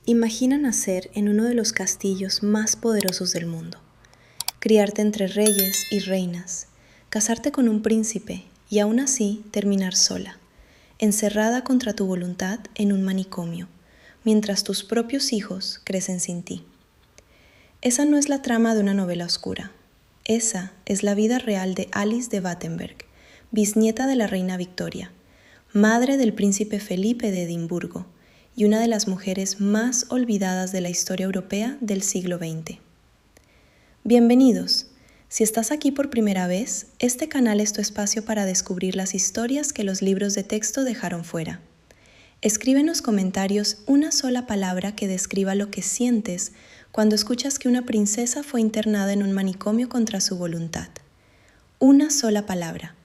Imagina nacer en uno de los castillos más poderosos del mundo, criarte entre reyes y reinas, casarte con un príncipe y aún así terminar sola, encerrada contra tu voluntad en un manicomio, mientras tus propios hijos crecen sin ti. Esa no es la trama de una novela oscura. Esa es la vida real de Alice de Battenberg, bisnieta de la reina Victoria, madre del príncipe Felipe de Edimburgo y una de las mujeres más olvidadas de la historia europea del siglo XX. Bienvenidos. Si estás aquí por primera vez, este canal es tu espacio para descubrir las historias que los libros de texto dejaron fuera. Escribe en los comentarios una sola palabra que describa lo que sientes cuando escuchas que una princesa fue internada en un manicomio contra su voluntad. Una sola palabra.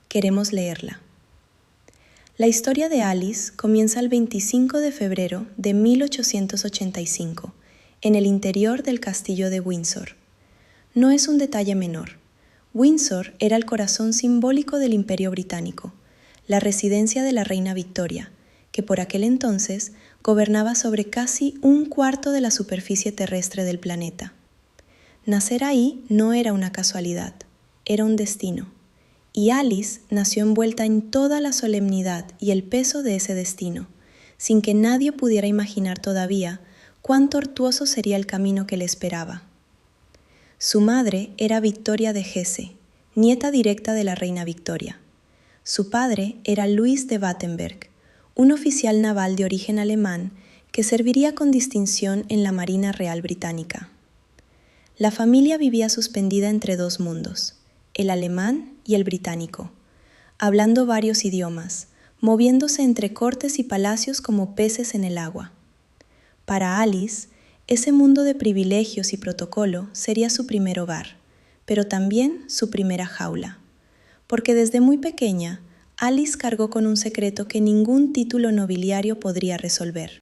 Queremos leerla. La historia de Alice comienza el 25 de febrero de 1885, en el interior del castillo de Windsor. No es un detalle menor. Windsor era el corazón simbólico del Imperio Británico, la residencia de la reina Victoria, que por aquel entonces gobernaba sobre casi un cuarto de la superficie terrestre del planeta. Nacer ahí no era una casualidad, era un destino. Y Alice nació envuelta en toda la solemnidad y el peso de ese destino, sin que nadie pudiera imaginar todavía cuán tortuoso sería el camino que le esperaba. Su madre era Victoria de Hesse, nieta directa de la reina Victoria. Su padre era Luis de Battenberg, un oficial naval de origen alemán que serviría con distinción en la Marina Real Británica. La familia vivía suspendida entre dos mundos, el alemán y el británico, hablando varios idiomas, moviéndose entre cortes y palacios como peces en el agua. Para Alice, ese mundo de privilegios y protocolo sería su primer hogar, pero también su primera jaula, porque desde muy pequeña, Alice cargó con un secreto que ningún título nobiliario podría resolver.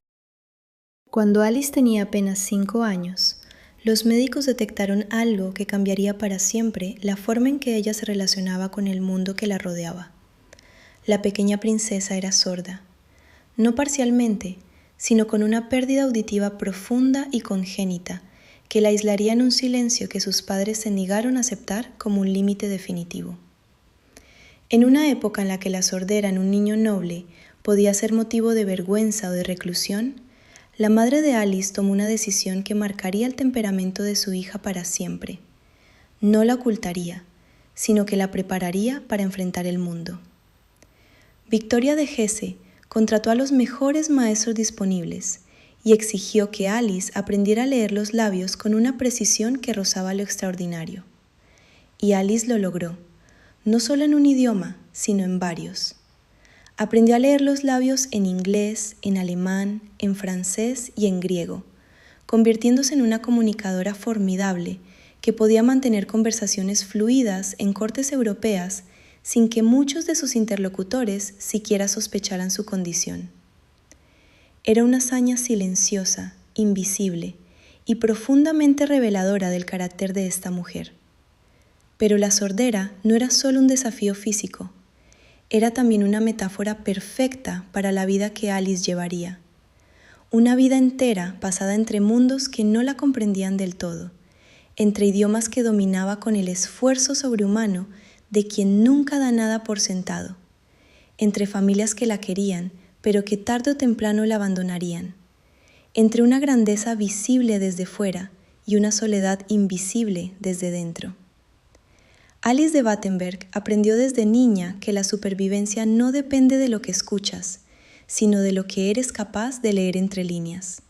Cuando Alice tenía apenas 5 años, los médicos detectaron algo que cambiaría para siempre la forma en que ella se relacionaba con el mundo que la rodeaba. La pequeña princesa era sorda, no parcialmente, sino con una pérdida auditiva profunda y congénita que la aislaría en un silencio que sus padres se negaron a aceptar como un límite definitivo. En una época en la que la sordera en un niño noble podía ser motivo de vergüenza o de reclusión, la madre de Alice tomó una decisión que marcaría el temperamento de su hija para siempre. No la ocultaría, sino que la prepararía para enfrentar el mundo. Victoria de Hesse contrató a los mejores maestros disponibles y exigió que Alice aprendiera a leer los labios con una precisión que rozaba lo extraordinario. Y Alice lo logró, no solo en un idioma, sino en varios. Aprendió a leer los labios en inglés, en alemán, en francés y en griego, convirtiéndose en una comunicadora formidable que podía mantener conversaciones fluidas en cortes europeas sin que muchos de sus interlocutores siquiera sospecharan su condición. Era una hazaña silenciosa, invisible y profundamente reveladora del carácter de esta mujer. Pero la sordera no era solo un desafío físico, era también una metáfora perfecta para la vida que Alice llevaría. Una vida entera pasada entre mundos que no la comprendían del todo, entre idiomas que dominaba con el esfuerzo sobrehumano de quien nunca da nada por sentado, entre familias que la querían, pero que tarde o temprano la abandonarían, entre una grandeza visible desde fuera y una soledad invisible desde dentro. Alice de Battenberg aprendió desde niña que la supervivencia no depende de lo que escuchas, sino de lo que eres capaz de leer entre líneas.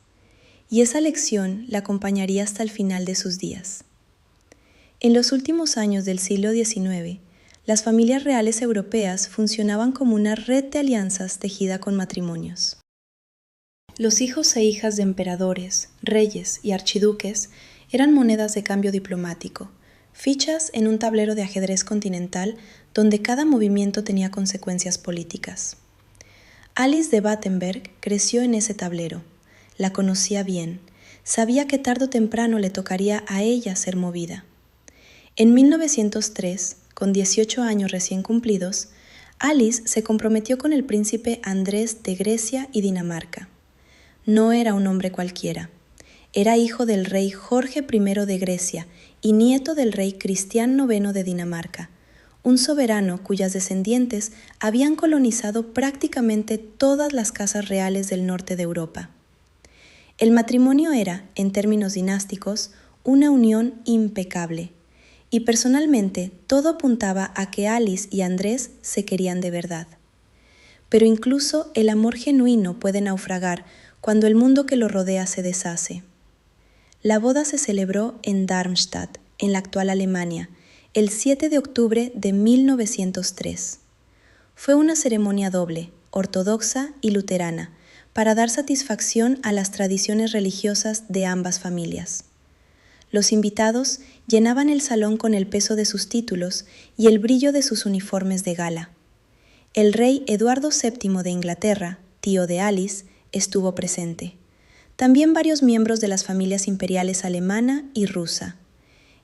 Y esa lección la acompañaría hasta el final de sus días. En los últimos años del siglo XIX, las familias reales europeas funcionaban como una red de alianzas tejida con matrimonios. Los hijos e hijas de emperadores, reyes y archiduques eran monedas de cambio diplomático, fichas en un tablero de ajedrez continental donde cada movimiento tenía consecuencias políticas. Alice de Battenberg creció en ese tablero, la conocía bien, sabía que tarde o temprano le tocaría a ella ser movida. En 1903, con 18 años recién cumplidos, Alice se comprometió con el príncipe Andrés de Grecia y Dinamarca. no era un hombre cualquiera. Era hijo del rey Jorge I de Grecia y nieto del rey Cristián IX de Dinamarca, un soberano cuyas descendientes habían colonizado prácticamente todas las casas reales del norte de Europa. El matrimonio era, en términos dinásticos, una unión impecable, y personalmente todo apuntaba a que Alice y Andrés se querían de verdad. Pero incluso el amor genuino puede naufragar cuando el mundo que lo rodea se deshace. La boda se celebró en Darmstadt, en la actual Alemania, el 7 de octubre de 1903. Fue una ceremonia doble, ortodoxa y luterana, para dar satisfacción a las tradiciones religiosas de ambas familias. Los invitados llenaban el salón con el peso de sus títulos y el brillo de sus uniformes de gala. El rey Eduardo VII de Inglaterra, tío de Alice, estuvo presente. También varios miembros de las familias imperiales alemana y rusa.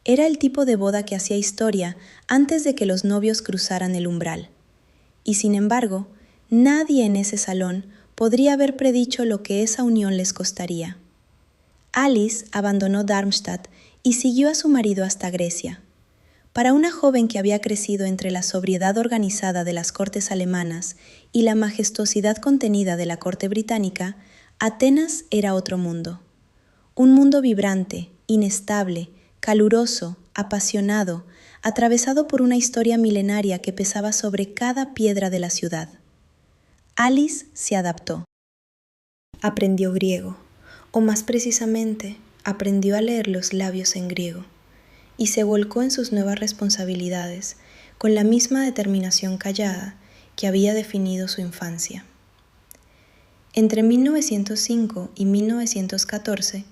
Era el tipo de boda que hacía historia antes de que los novios cruzaran el umbral. Y sin embargo, nadie en ese salón podría haber predicho lo que esa unión les costaría. Alice abandonó Darmstadt y siguió a su marido hasta Grecia. Para una joven que había crecido entre la sobriedad organizada de las cortes alemanas y la majestuosidad contenida de la corte británica, Atenas era otro mundo. Un mundo vibrante, inestable, caluroso, apasionado, atravesado por una historia milenaria que pesaba sobre cada piedra de la ciudad. Alice se adaptó. Aprendió griego, o más precisamente, aprendió a leer los labios en griego, y se volcó en sus nuevas responsabilidades con la misma determinación callada que había definido su infancia. Entre 1905 y 1914,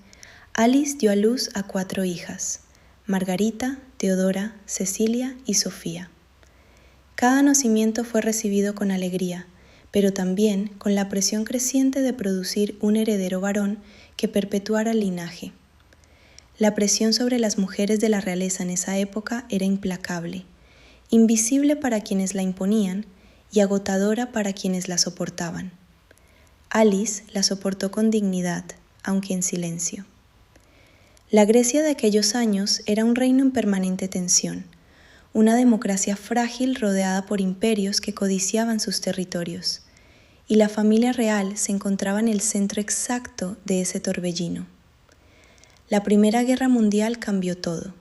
Alice dio a luz a 4 hijas, Margarita, Teodora, Cecilia y Sofía. Cada nacimiento fue recibido con alegría, pero también con la presión creciente de producir un heredero varón que perpetuara el linaje. La presión sobre las mujeres de la realeza en esa época era implacable, invisible para quienes la imponían y agotadora para quienes la soportaban. Alice la soportó con dignidad, aunque en silencio. La Grecia de aquellos años era un reino en permanente tensión, una democracia frágil rodeada por imperios que codiciaban sus territorios, y la familia real se encontraba en el centro exacto de ese torbellino. La Primera Guerra Mundial cambió todo.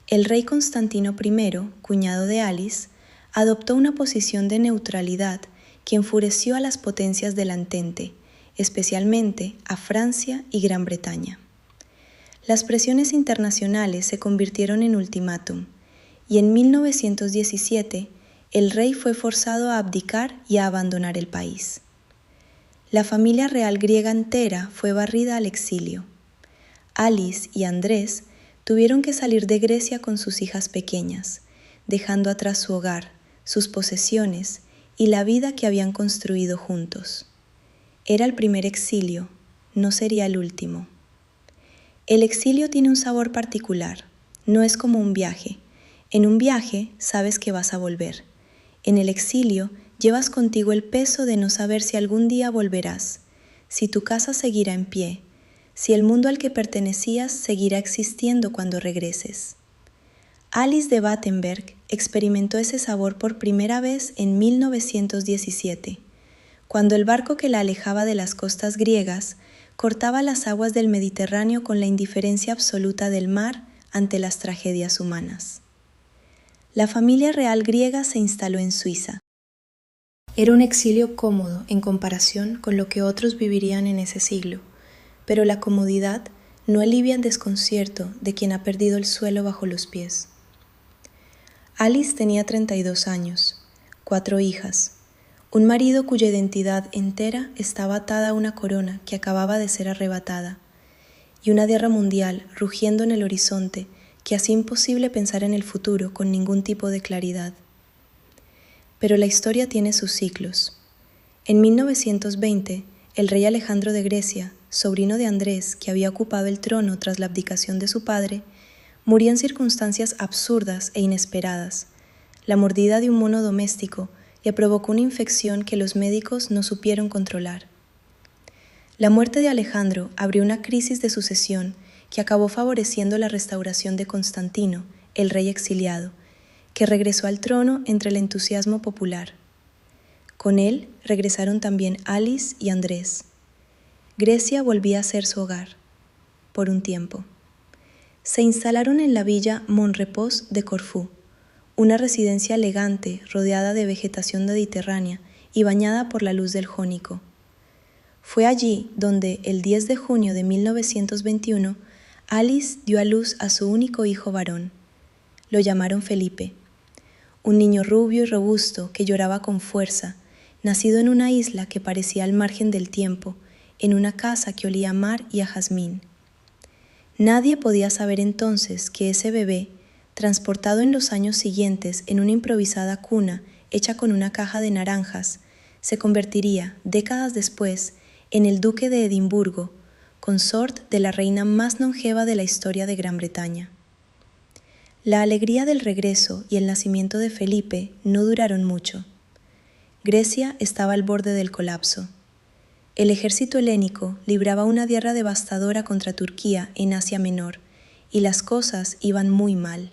El rey Constantino I, cuñado de Alice, adoptó una posición de neutralidad que enfureció a las potencias del Entente, especialmente a Francia y Gran Bretaña. Las presiones internacionales se convirtieron en ultimátum, y en 1917 el rey fue forzado a abdicar y a abandonar el país. La familia real griega entera fue barrida al exilio. Alice y Andrés tuvieron que salir de Grecia con sus hijas pequeñas, dejando atrás su hogar, sus posesiones y la vida que habían construido juntos. Era el primer exilio, no sería el último. El exilio tiene un sabor particular, no es como un viaje. En un viaje sabes que vas a volver. En el exilio llevas contigo el peso de no saber si algún día volverás, si tu casa seguirá en pie, si el mundo al que pertenecías seguirá existiendo cuando regreses. Alice de Battenberg experimentó ese sabor por primera vez en 1917, cuando el barco que la alejaba de las costas griegas cortaba las aguas del Mediterráneo con la indiferencia absoluta del mar ante las tragedias humanas. La familia real griega se instaló en Suiza. Era un exilio cómodo en comparación con lo que otros vivirían en ese siglo, pero la comodidad no alivia el desconcierto de quien ha perdido el suelo bajo los pies. Alice tenía 32 años, 4 hijas, un marido cuya identidad entera estaba atada a una corona que acababa de ser arrebatada, y una guerra mundial rugiendo en el horizonte que hacía imposible pensar en el futuro con ningún tipo de claridad. Pero la historia tiene sus ciclos. En 1920, el rey Alejandro de Grecia, sobrino de Andrés, que había ocupado el trono tras la abdicación de su padre, murió en circunstancias absurdas e inesperadas, la mordida de un mono doméstico, le provocó una infección que los médicos no supieron controlar. La muerte de Alejandro abrió una crisis de sucesión que acabó favoreciendo la restauración de Constantino, el rey exiliado, que regresó al trono entre el entusiasmo popular. Con él regresaron también Alice y Andrés. Grecia volvía a ser su hogar, por un tiempo. Se instalaron en la villa Monrepos de Corfú, una residencia elegante rodeada de vegetación mediterránea y bañada por la luz del Jónico. Fue allí donde, el 10 de junio de 1921, Alice dio a luz a su único hijo varón. Lo llamaron Felipe, un niño rubio y robusto que lloraba con fuerza, nacido en una isla que parecía al margen del tiempo, en una casa que olía a mar y a jazmín. Nadie podía saber entonces que ese bebé, transportado en los años siguientes en una improvisada cuna hecha con una caja de naranjas, se convertiría, décadas después, en el duque de Edimburgo, consort de la reina más longeva de la historia de Gran Bretaña. La alegría del regreso y el nacimiento de Felipe no duraron mucho. Grecia estaba al borde del colapso. El ejército helénico libraba una guerra devastadora contra Turquía en Asia Menor, y las cosas iban muy mal.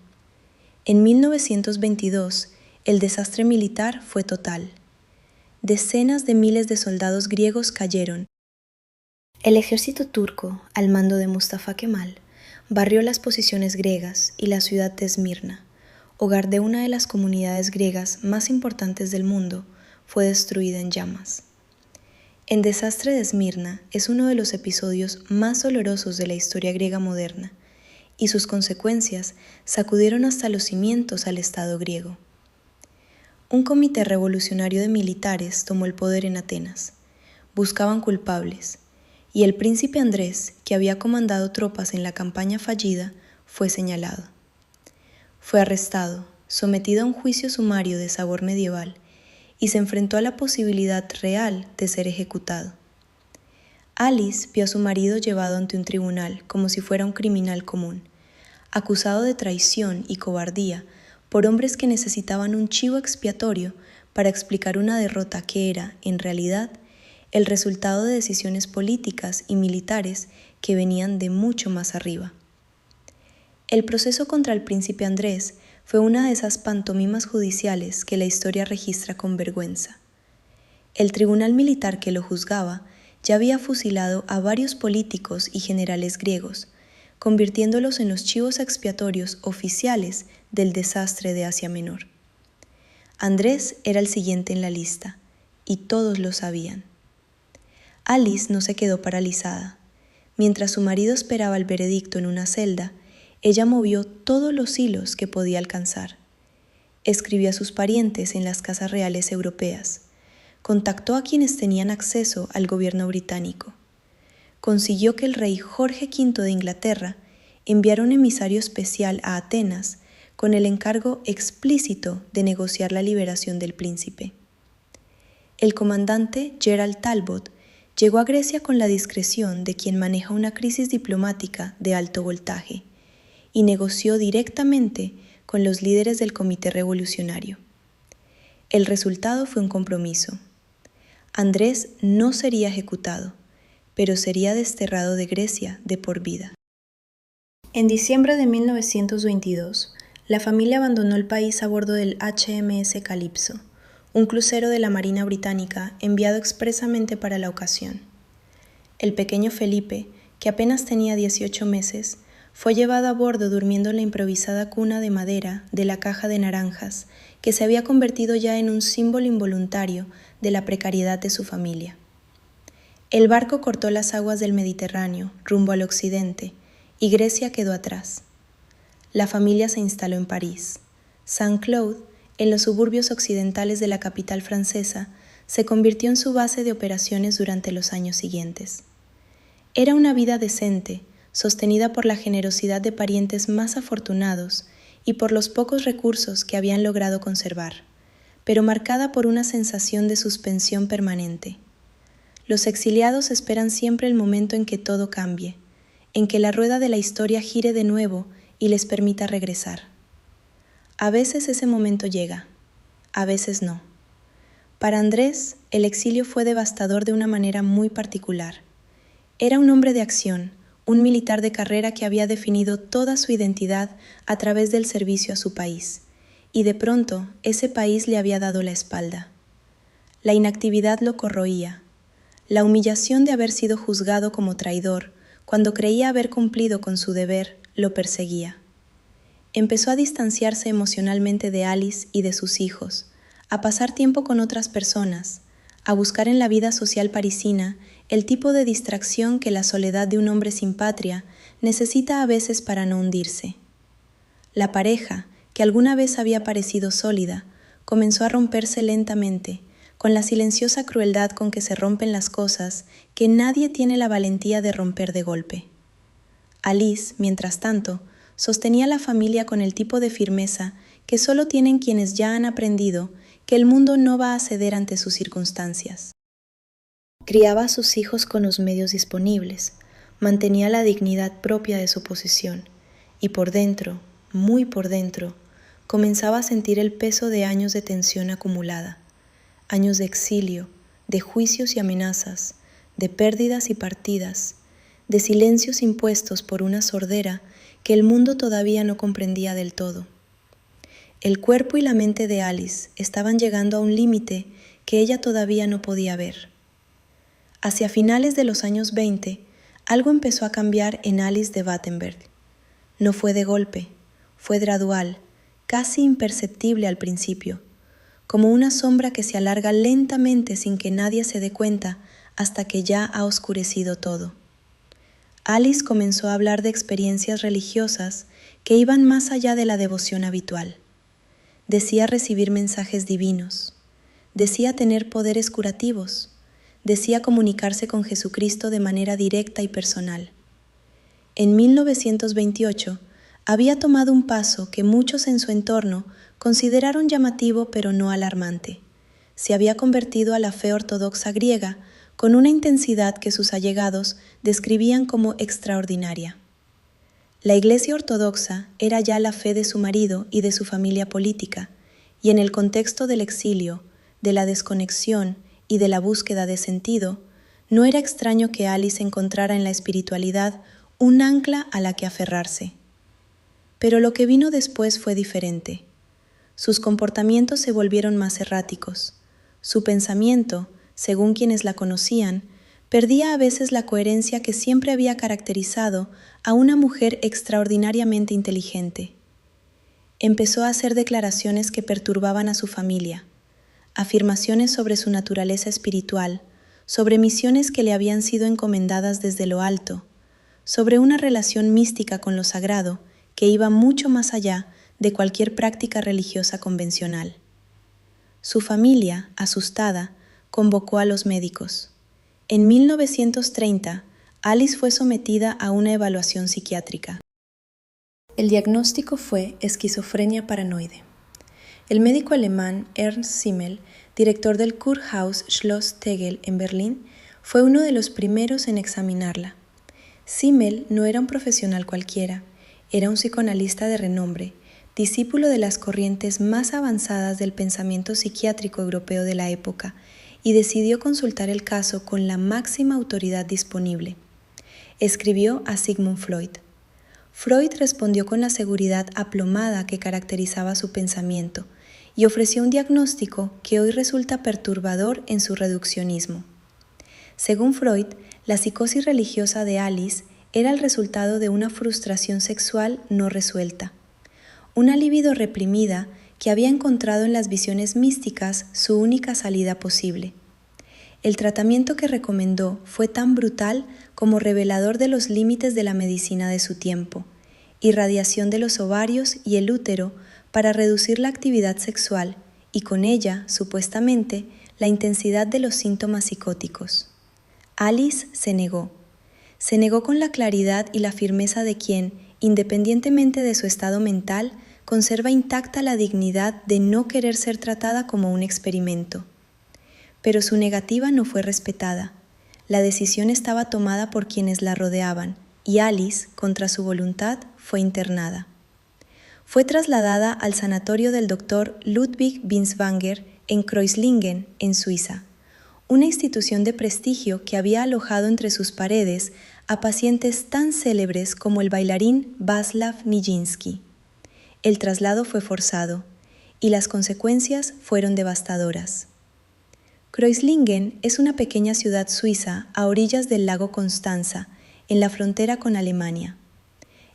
En 1922, el desastre militar fue total. Decenas de miles de soldados griegos cayeron. El ejército turco, al mando de Mustafa Kemal, barrió las posiciones griegas y la ciudad de Esmirna, hogar de una de las comunidades griegas más importantes del mundo, fue destruida en llamas. El desastre de Esmirna es uno de los episodios más dolorosos de la historia griega moderna, y sus consecuencias sacudieron hasta los cimientos al Estado griego. Un comité revolucionario de militares tomó el poder en Atenas. Buscaban culpables, y el príncipe Andrés, que había comandado tropas en la campaña fallida, fue señalado. Fue arrestado, sometido a un juicio sumario de sabor medieval, y se enfrentó a la posibilidad real de ser ejecutado. Alice vio a su marido llevado ante un tribunal como si fuera un criminal común, acusado de traición y cobardía por hombres que necesitaban un chivo expiatorio para explicar una derrota que era, en realidad, el resultado de decisiones políticas y militares que venían de mucho más arriba. El proceso contra el príncipe Andrés fue una de esas pantomimas judiciales que la historia registra con vergüenza. El tribunal militar que lo juzgaba ya había fusilado a varios políticos y generales griegos, convirtiéndolos en los chivos expiatorios oficiales del desastre de Asia Menor. Andrés era el siguiente en la lista, y todos lo sabían. Alice no se quedó paralizada. Mientras su marido esperaba el veredicto en una celda, ella movió todos los hilos que podía alcanzar. Escribió a sus parientes en las casas reales europeas. Contactó a quienes tenían acceso al gobierno británico. Consiguió que el rey Jorge V de Inglaterra enviara un emisario especial a Atenas con el encargo explícito de negociar la liberación del príncipe. El comandante Gerald Talbot llegó a Grecia con la discreción de quien maneja una crisis diplomática de alto voltaje y negoció directamente con los líderes del comité revolucionario. El resultado fue un compromiso. Andrés no sería ejecutado, pero sería desterrado de Grecia de por vida. En diciembre de 1922, la familia abandonó el país a bordo del HMS Calypso, un crucero de la Marina Británica enviado expresamente para la ocasión. El pequeño Felipe, que apenas tenía 18 meses, fue llevado a bordo durmiendo en la improvisada cuna de madera de la caja de naranjas, que se había convertido ya en un símbolo involuntario de la precariedad de su familia. El barco cortó las aguas del Mediterráneo rumbo al occidente, y Grecia quedó atrás. La familia se instaló en París. Saint-Cloud, en los suburbios occidentales de la capital francesa, se convirtió en su base de operaciones durante los años siguientes. Era una vida decente, sostenida por la generosidad de parientes más afortunados y por los pocos recursos que habían logrado conservar, pero marcada por una sensación de suspensión permanente. Los exiliados esperan siempre el momento en que todo cambie, en que la rueda de la historia gire de nuevo y les permita regresar. A veces ese momento llega, a veces no. Para Andrés, el exilio fue devastador de una manera muy particular. Era un hombre de acción, un militar de carrera que había definido toda su identidad a través del servicio a su país, y de pronto ese país le había dado la espalda. La inactividad lo corroía. La humillación de haber sido juzgado como traidor, cuando creía haber cumplido con su deber, lo perseguía. Empezó a distanciarse emocionalmente de Alice y de sus hijos, a pasar tiempo con otras personas, a buscar en la vida social parisina el tipo de distracción que la soledad de un hombre sin patria necesita a veces para no hundirse. La pareja, que alguna vez había parecido sólida, comenzó a romperse lentamente, con la silenciosa crueldad con que se rompen las cosas que nadie tiene la valentía de romper de golpe. Alice, mientras tanto, sostenía a la familia con el tipo de firmeza que solo tienen quienes ya han aprendido que el mundo no va a ceder ante sus circunstancias. Criaba a sus hijos con los medios disponibles, mantenía la dignidad propia de su posición, y por dentro, muy por dentro, comenzaba a sentir el peso de años de tensión acumulada, años de exilio, de juicios y amenazas, de pérdidas y partidas, de silencios impuestos por una sordera que el mundo todavía no comprendía del todo. El cuerpo y la mente de Alice estaban llegando a un límite que ella todavía no podía ver. Hacia finales de los años 20, algo empezó a cambiar en Alice de Battenberg. No fue de golpe, fue gradual, casi imperceptible al principio, como una sombra que se alarga lentamente sin que nadie se dé cuenta hasta que ya ha oscurecido todo. Alice comenzó a hablar de experiencias religiosas que iban más allá de la devoción habitual. Decía recibir mensajes divinos, decía tener poderes curativos, decía comunicarse con Jesucristo de manera directa y personal. En 1928 había tomado un paso que muchos en su entorno consideraron llamativo pero no alarmante. Se había convertido a la fe ortodoxa griega con una intensidad que sus allegados describían como extraordinaria. La Iglesia ortodoxa era ya la fe de su marido y de su familia política, y en el contexto del exilio, de la desconexión y de la búsqueda de sentido, no era extraño que Alice encontrara en la espiritualidad un ancla a la que aferrarse. Pero lo que vino después fue diferente. Sus comportamientos se volvieron más erráticos. Su pensamiento, según quienes la conocían, perdía a veces la coherencia que siempre había caracterizado a una mujer extraordinariamente inteligente. Empezó a hacer declaraciones que perturbaban a su familia, afirmaciones sobre su naturaleza espiritual, sobre misiones que le habían sido encomendadas desde lo alto, sobre una relación mística con lo sagrado que iba mucho más allá de cualquier práctica religiosa convencional. Su familia, asustada, convocó a los médicos. En 1930, Alice fue sometida a una evaluación psiquiátrica. El diagnóstico fue esquizofrenia paranoide. El médico alemán Ernst Simmel, director del Kurhaus Schloss Tegel en Berlín, fue uno de los primeros en examinarla. Simmel no era un profesional cualquiera, era un psicoanalista de renombre, discípulo de las corrientes más avanzadas del pensamiento psiquiátrico europeo de la época, y decidió consultar el caso con la máxima autoridad disponible. Escribió a Sigmund Freud. Freud respondió con la seguridad aplomada que caracterizaba su pensamiento y ofreció un diagnóstico que hoy resulta perturbador en su reduccionismo. Según Freud, la psicosis religiosa de Alice era el resultado de una frustración sexual no resuelta, una libido reprimida que había encontrado en las visiones místicas su única salida posible. El tratamiento que recomendó fue tan brutal como revelador de los límites de la medicina de su tiempo: irradiación de los ovarios y el útero para reducir la actividad sexual y con ella, supuestamente, la intensidad de los síntomas psicóticos. Alice se negó. Se negó con la claridad y la firmeza de quien, independientemente de su estado mental, conserva intacta la dignidad de no querer ser tratada como un experimento. Pero su negativa no fue respetada. La decisión estaba tomada por quienes la rodeaban, y Alice, contra su voluntad, fue internada. Fue trasladada al sanatorio del Dr. Ludwig Binswanger en Kreuzlingen, en Suiza, una institución de prestigio que había alojado entre sus paredes a pacientes tan célebres como el bailarín Václav Nijinsky. El traslado fue forzado y las consecuencias fueron devastadoras. Kreuzlingen es una pequeña ciudad suiza a orillas del lago Constanza, en la frontera con Alemania.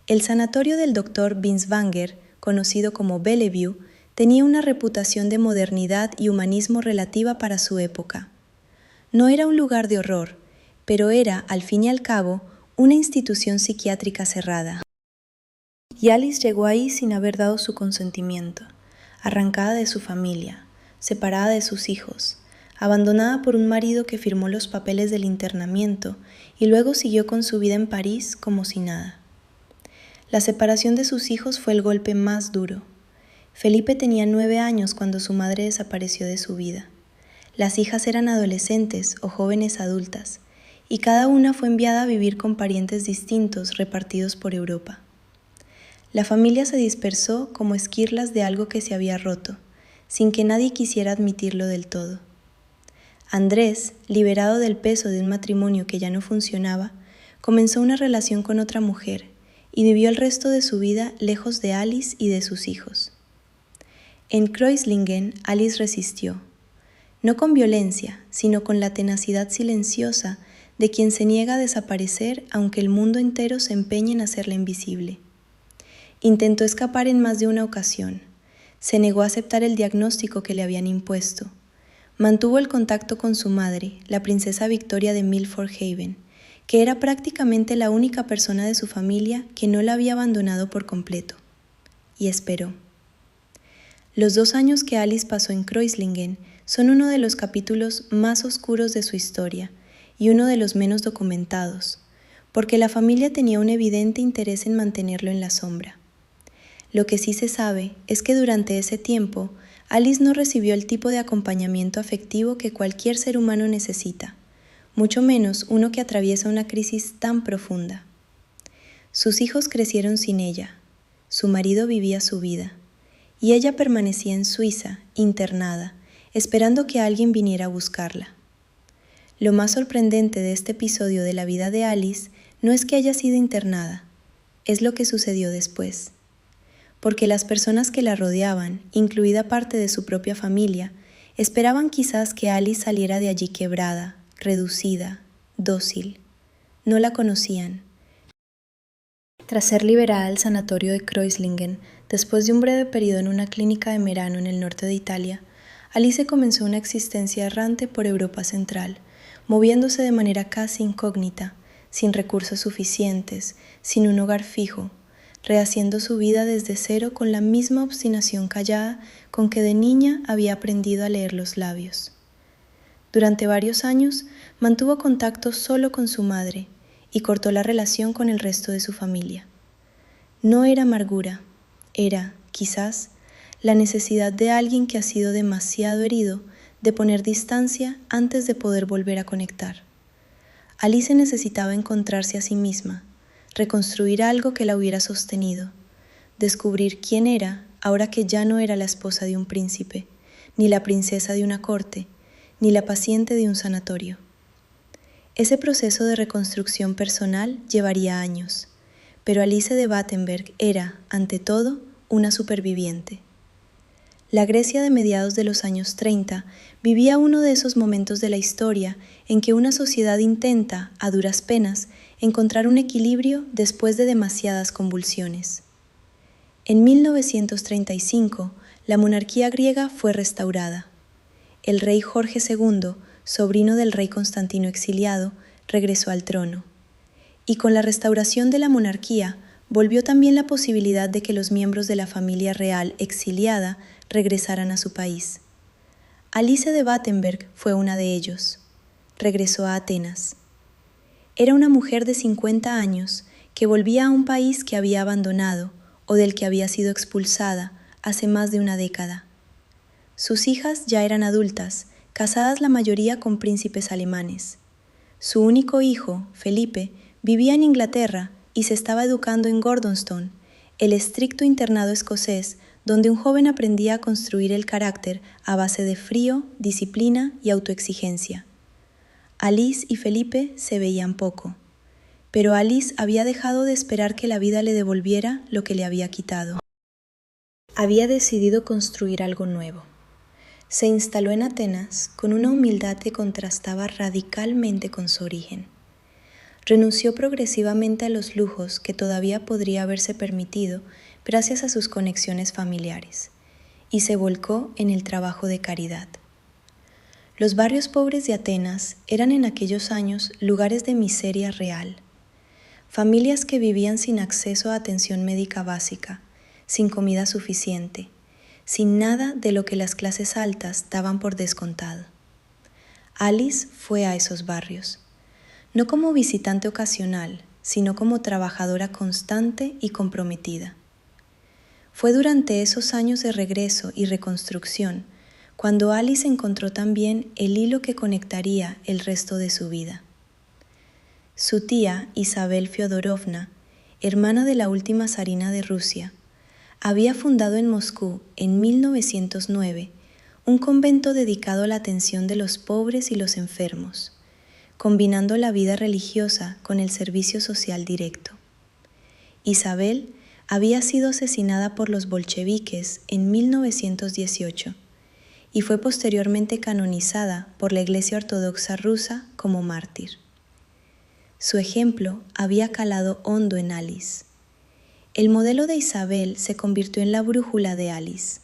El sanatorio del Dr. Binswanger, conocido como Bellevue, tenía una reputación de modernidad y humanismo relativa para su época. No era un lugar de horror, pero era, al fin y al cabo, una institución psiquiátrica cerrada. Y Alice llegó ahí sin haber dado su consentimiento, arrancada de su familia, separada de sus hijos, abandonada por un marido que firmó los papeles del internamiento y luego siguió con su vida en París como si nada. La separación de sus hijos fue el golpe más duro. Felipe tenía 9 años cuando su madre desapareció de su vida. Las hijas eran adolescentes o jóvenes adultas, y cada una fue enviada a vivir con parientes distintos repartidos por Europa. La familia se dispersó como esquirlas de algo que se había roto, sin que nadie quisiera admitirlo del todo. Andrés, liberado del peso de un matrimonio que ya no funcionaba, comenzó una relación con otra mujer y vivió el resto de su vida lejos de Alice y de sus hijos. En Kreuzlingen, Alice resistió, no con violencia, sino con la tenacidad silenciosa de quien se niega a desaparecer aunque el mundo entero se empeñe en hacerla invisible. Intentó escapar en más de una ocasión. Se negó a aceptar el diagnóstico que le habían impuesto. Mantuvo el contacto con su madre, la princesa Victoria de Milford Haven, que era prácticamente la única persona de su familia que no la había abandonado por completo. Y esperó. Los 2 años que Alice pasó en Kreuzlingen son uno de los capítulos más oscuros de su historia y uno de los menos documentados, porque la familia tenía un evidente interés en mantenerlo en la sombra. Lo que sí se sabe es que durante ese tiempo, Alice no recibió el tipo de acompañamiento afectivo que cualquier ser humano necesita, mucho menos uno que atraviesa una crisis tan profunda. Sus hijos crecieron sin ella, su marido vivía su vida, y ella permanecía en Suiza, internada, esperando que alguien viniera a buscarla. Lo más sorprendente de este episodio de la vida de Alice no es que haya sido internada, es lo que sucedió después. Porque las personas que la rodeaban, incluida parte de su propia familia, esperaban quizás que Alice saliera de allí quebrada, reducida, dócil. No la conocían. Tras ser liberada del sanatorio de Kreuzlingen, después de un breve periodo en una clínica de Merano en el norte de Italia, Alice comenzó una existencia errante por Europa Central, moviéndose de manera casi incógnita, sin recursos suficientes, sin un hogar fijo, rehaciendo su vida desde cero con la misma obstinación callada con que de niña había aprendido a leer los labios. Durante varios años mantuvo contacto solo con su madre y cortó la relación con el resto de su familia. No era amargura, era, quizás, la necesidad de alguien que ha sido demasiado herido de poner distancia antes de poder volver a conectar. Alice necesitaba encontrarse a sí misma, reconstruir algo que la hubiera sostenido, descubrir quién era ahora que ya no era la esposa de un príncipe, ni la princesa de una corte, ni la paciente de un sanatorio. Ese proceso de reconstrucción personal llevaría años, pero Alice de Battenberg era, ante todo, una superviviente. La Grecia de mediados de los años 30 vivía uno de esos momentos de la historia en que una sociedad intenta, a duras penas, encontrar un equilibrio después de demasiadas convulsiones. En 1935, la monarquía griega fue restaurada. El rey Jorge II, sobrino del rey Constantino exiliado, regresó al trono. Y con la restauración de la monarquía, volvió también la posibilidad de que los miembros de la familia real exiliada regresaran a su país. Alice de Battenberg fue una de ellos. Regresó a Atenas. Era una mujer de 50 años que volvía a un país que había abandonado o del que había sido expulsada hace más de una década. Sus hijas ya eran adultas, casadas la mayoría con príncipes alemanes. Su único hijo, Felipe, vivía en Inglaterra y se estaba educando en Gordonstoun, el estricto internado escocés donde un joven aprendía a construir el carácter a base de frío, disciplina y autoexigencia. Alice y Felipe se veían poco, pero Alice había dejado de esperar que la vida le devolviera lo que le había quitado. Había decidido construir algo nuevo. Se instaló en Atenas con una humildad que contrastaba radicalmente con su origen. Renunció progresivamente a los lujos que todavía podría haberse permitido gracias a sus conexiones familiares, y se volcó en el trabajo de caridad. Los barrios pobres de Atenas eran en aquellos años lugares de miseria real. Familias que vivían sin acceso a atención médica básica, sin comida suficiente, sin nada de lo que las clases altas daban por descontado. Alice fue a esos barrios, no como visitante ocasional, sino como trabajadora constante y comprometida. Fue durante esos años de regreso y reconstrucción cuando Alice encontró también el hilo que conectaría el resto de su vida. Su tía, Isabel Fyodorovna, hermana de la última zarina de Rusia, había fundado en Moscú en 1909 un convento dedicado a la atención de los pobres y los enfermos, combinando la vida religiosa con el servicio social directo. Isabel había sido asesinada por los bolcheviques en 1918 y fue posteriormente canonizada por la Iglesia Ortodoxa rusa como mártir. Su ejemplo había calado hondo en Alice. El modelo de Isabel se convirtió en la brújula de Alice,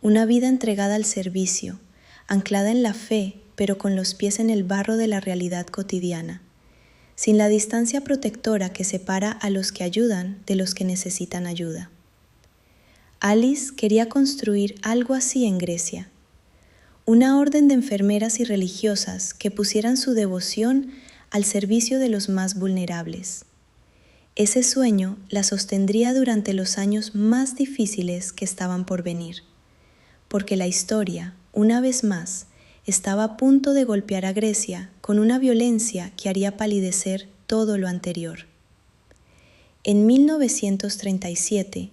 una vida entregada al servicio, anclada en la fe, pero con los pies en el barro de la realidad cotidiana, sin la distancia protectora que separa a los que ayudan de los que necesitan ayuda. Alice quería construir algo así en Grecia, una orden de enfermeras y religiosas que pusieran su devoción al servicio de los más vulnerables. Ese sueño la sostendría durante los años más difíciles que estaban por venir, porque la historia, una vez más, estaba a punto de golpear a Grecia con una violencia que haría palidecer todo lo anterior. En 1937,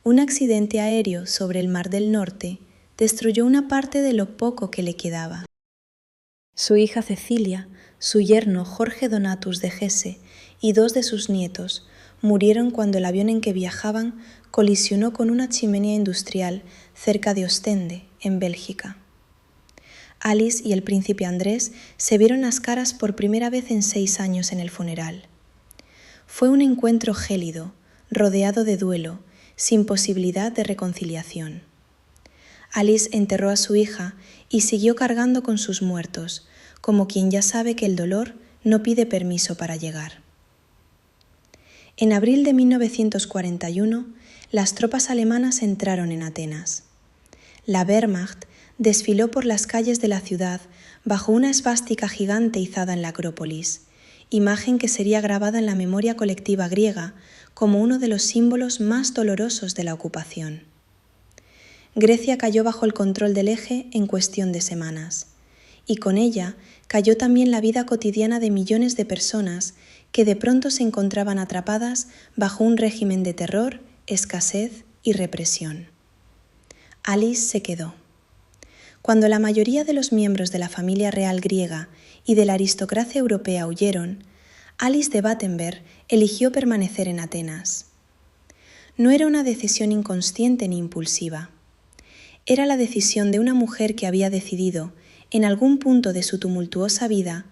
un accidente aéreo sobre el Mar del Norte destruyó una parte de lo poco que le quedaba. Su hija Cecilia, su yerno Jorge Donatus de Hesse y 2 de sus nietos murieron cuando el avión en que viajaban colisionó con una chimenea industrial cerca de Ostende, en Bélgica. Alice y el príncipe Andrés se vieron las caras por primera vez en 6 años en el funeral. Fue un encuentro gélido, rodeado de duelo, sin posibilidad de reconciliación. Alice enterró a su hija y siguió cargando con sus muertos, como quien ya sabe que el dolor no pide permiso para llegar. En abril de 1941, las tropas alemanas entraron en Atenas. La Wehrmacht desfiló por las calles de la ciudad bajo una esvástica gigante izada en la Acrópolis, imagen que sería grabada en la memoria colectiva griega como uno de los símbolos más dolorosos de la ocupación. Grecia cayó bajo el control del Eje en cuestión de semanas, y con ella cayó también la vida cotidiana de millones de personas que de pronto se encontraban atrapadas bajo un régimen de terror, escasez y represión. Alice se quedó. Cuando la mayoría de los miembros de la familia real griega y de la aristocracia europea huyeron, Alice de Battenberg eligió permanecer en Atenas. No era una decisión inconsciente ni impulsiva. Era la decisión de una mujer que había decidido, en algún punto de su tumultuosa vida,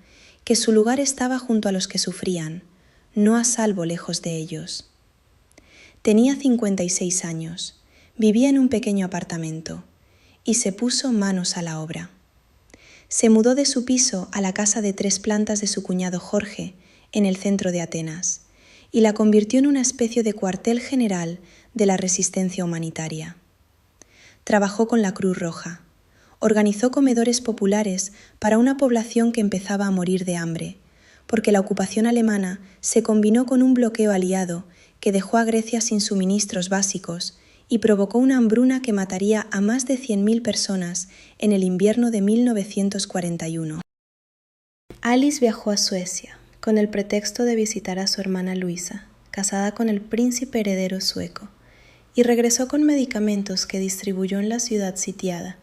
que su lugar estaba junto a los que sufrían, no a salvo lejos de ellos. Tenía 56 años, vivía en un pequeño apartamento, y se puso manos a la obra. Se mudó de su piso a la casa de 3 plantas de su cuñado Jorge, en el centro de Atenas, y la convirtió en una especie de cuartel general de la resistencia humanitaria. Trabajó con la Cruz Roja. Organizó comedores populares para una población que empezaba a morir de hambre, porque la ocupación alemana se combinó con un bloqueo aliado que dejó a Grecia sin suministros básicos y provocó una hambruna que mataría a más de 100.000 personas en el invierno de 1941. Alice viajó a Suecia con el pretexto de visitar a su hermana Luisa, casada con el príncipe heredero sueco, y regresó con medicamentos que distribuyó en la ciudad sitiada.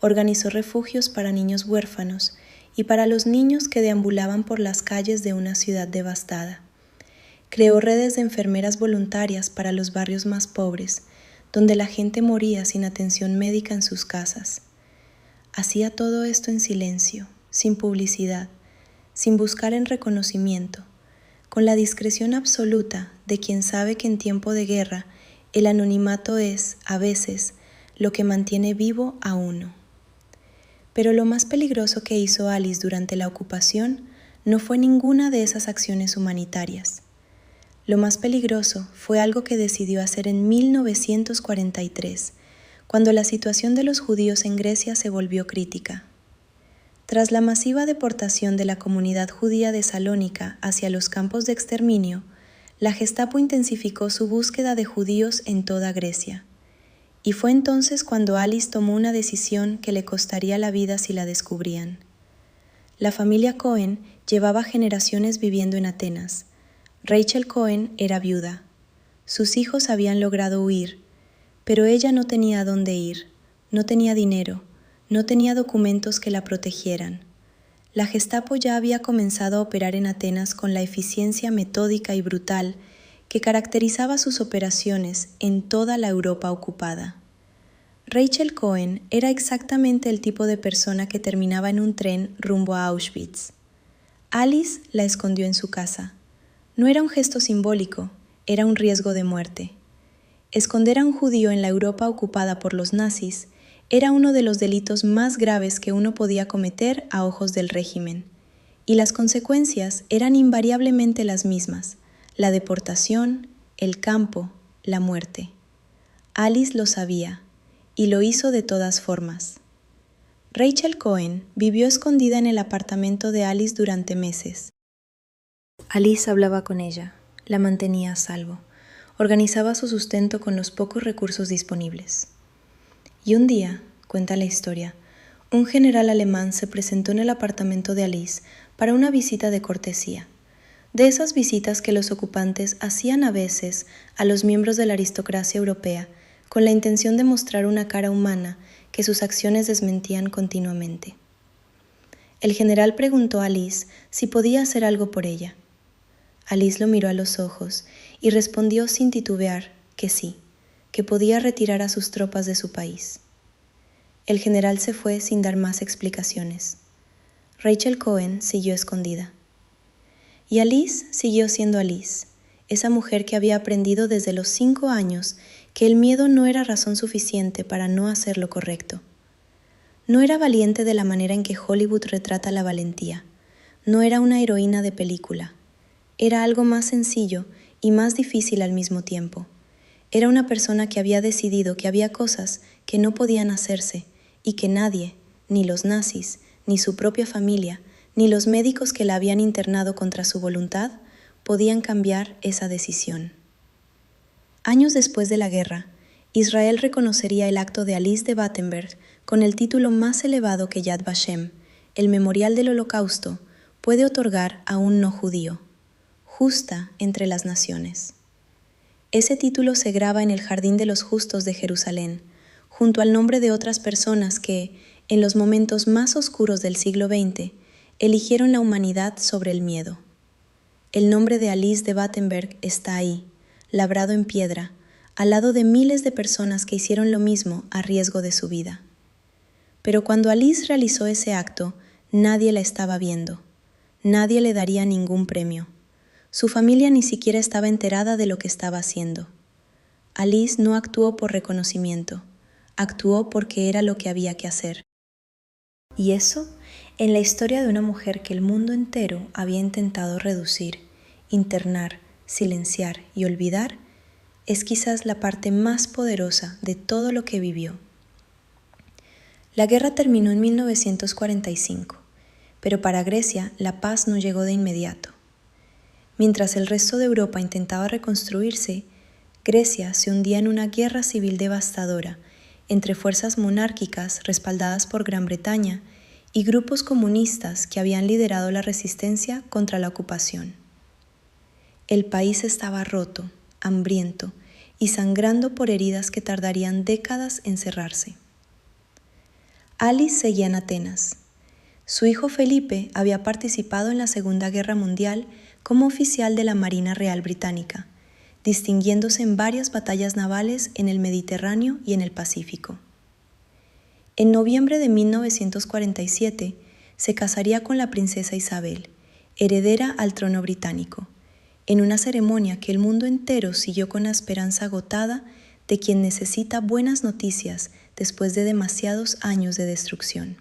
Organizó refugios para niños huérfanos y para los niños que deambulaban por las calles de una ciudad devastada. Creó redes de enfermeras voluntarias para los barrios más pobres, donde la gente moría sin atención médica en sus casas. Hacía todo esto en silencio, sin publicidad, sin buscar el reconocimiento, con la discreción absoluta de quien sabe que en tiempo de guerra el anonimato es, a veces, lo que mantiene vivo a uno. Pero lo más peligroso que hizo Alice durante la ocupación no fue ninguna de esas acciones humanitarias. Lo más peligroso fue algo que decidió hacer en 1943, cuando la situación de los judíos en Grecia se volvió crítica. Tras la masiva deportación de la comunidad judía de Salónica hacia los campos de exterminio, la Gestapo intensificó su búsqueda de judíos en toda Grecia. Y fue entonces cuando Alice tomó una decisión que le costaría la vida si la descubrían. La familia Cohen llevaba generaciones viviendo en Atenas. Rachel Cohen era viuda. Sus hijos habían logrado huir, pero ella no tenía a dónde ir, no tenía dinero, no tenía documentos que la protegieran. La Gestapo ya había comenzado a operar en Atenas con la eficiencia metódica y brutal que caracterizaba sus operaciones en toda la Europa ocupada. Rachel Cohen era exactamente el tipo de persona que terminaba en un tren rumbo a Auschwitz. Alice la escondió en su casa. No era un gesto simbólico, era un riesgo de muerte. Esconder a un judío en la Europa ocupada por los nazis era uno de los delitos más graves que uno podía cometer a ojos del régimen, y las consecuencias eran invariablemente las mismas: la deportación, el campo, la muerte. Alice lo sabía, y lo hizo de todas formas. Rachel Cohen vivió escondida en el apartamento de Alice durante meses. Alice hablaba con ella, la mantenía a salvo, organizaba su sustento con los pocos recursos disponibles. Y un día, cuenta la historia, un general alemán se presentó en el apartamento de Alice para una visita de cortesía, de esas visitas que los ocupantes hacían a veces a los miembros de la aristocracia europea con la intención de mostrar una cara humana que sus acciones desmentían continuamente. El general preguntó a Alice si podía hacer algo por ella. Alice lo miró a los ojos y respondió sin titubear que sí, que podía retirar a sus tropas de su país. El general se fue sin dar más explicaciones. Rachel Cohen siguió escondida. Y Alice siguió siendo Alice, esa mujer que había aprendido desde los 5 años que el miedo no era razón suficiente para no hacer lo correcto. No era valiente de la manera en que Hollywood retrata la valentía. No era una heroína de película. Era algo más sencillo y más difícil al mismo tiempo. Era una persona que había decidido que había cosas que no podían hacerse y que nadie, ni los nazis, ni su propia familia, ni los médicos que la habían internado contra su voluntad, podían cambiar esa decisión. Años después de la guerra, Israel reconocería el acto de Alice de Battenberg con el título más elevado que Yad Vashem, el Memorial del Holocausto, puede otorgar a un no judío: justa entre las naciones. Ese título se graba en el Jardín de los Justos de Jerusalén, junto al nombre de otras personas que, en los momentos más oscuros del siglo XX, eligieron la humanidad sobre el miedo. El nombre de Alice de Battenberg está ahí, labrado en piedra, al lado de miles de personas que hicieron lo mismo a riesgo de su vida. Pero cuando Alice realizó ese acto, nadie la estaba viendo. Nadie le daría ningún premio. Su familia ni siquiera estaba enterada de lo que estaba haciendo. Alice no actuó por reconocimiento, actuó porque era lo que había que hacer. Y eso, en la historia de una mujer que el mundo entero había intentado reducir, internar, silenciar y olvidar, es quizás la parte más poderosa de todo lo que vivió. La guerra terminó en 1945, pero para Grecia la paz no llegó de inmediato. Mientras el resto de Europa intentaba reconstruirse, Grecia se hundía en una guerra civil devastadora entre fuerzas monárquicas respaldadas por Gran Bretaña y grupos comunistas que habían liderado la resistencia contra la ocupación. El país estaba roto, hambriento y sangrando por heridas que tardarían décadas en cerrarse. Alice seguía en Atenas. Su hijo Felipe había participado en la Segunda Guerra Mundial como oficial de la Marina Real Británica, distinguiéndose en varias batallas navales en el Mediterráneo y en el Pacífico. En noviembre de 1947 se casaría con la princesa Isabel, heredera al trono británico, en una ceremonia que el mundo entero siguió con la esperanza agotada de quien necesita buenas noticias después de demasiados años de destrucción.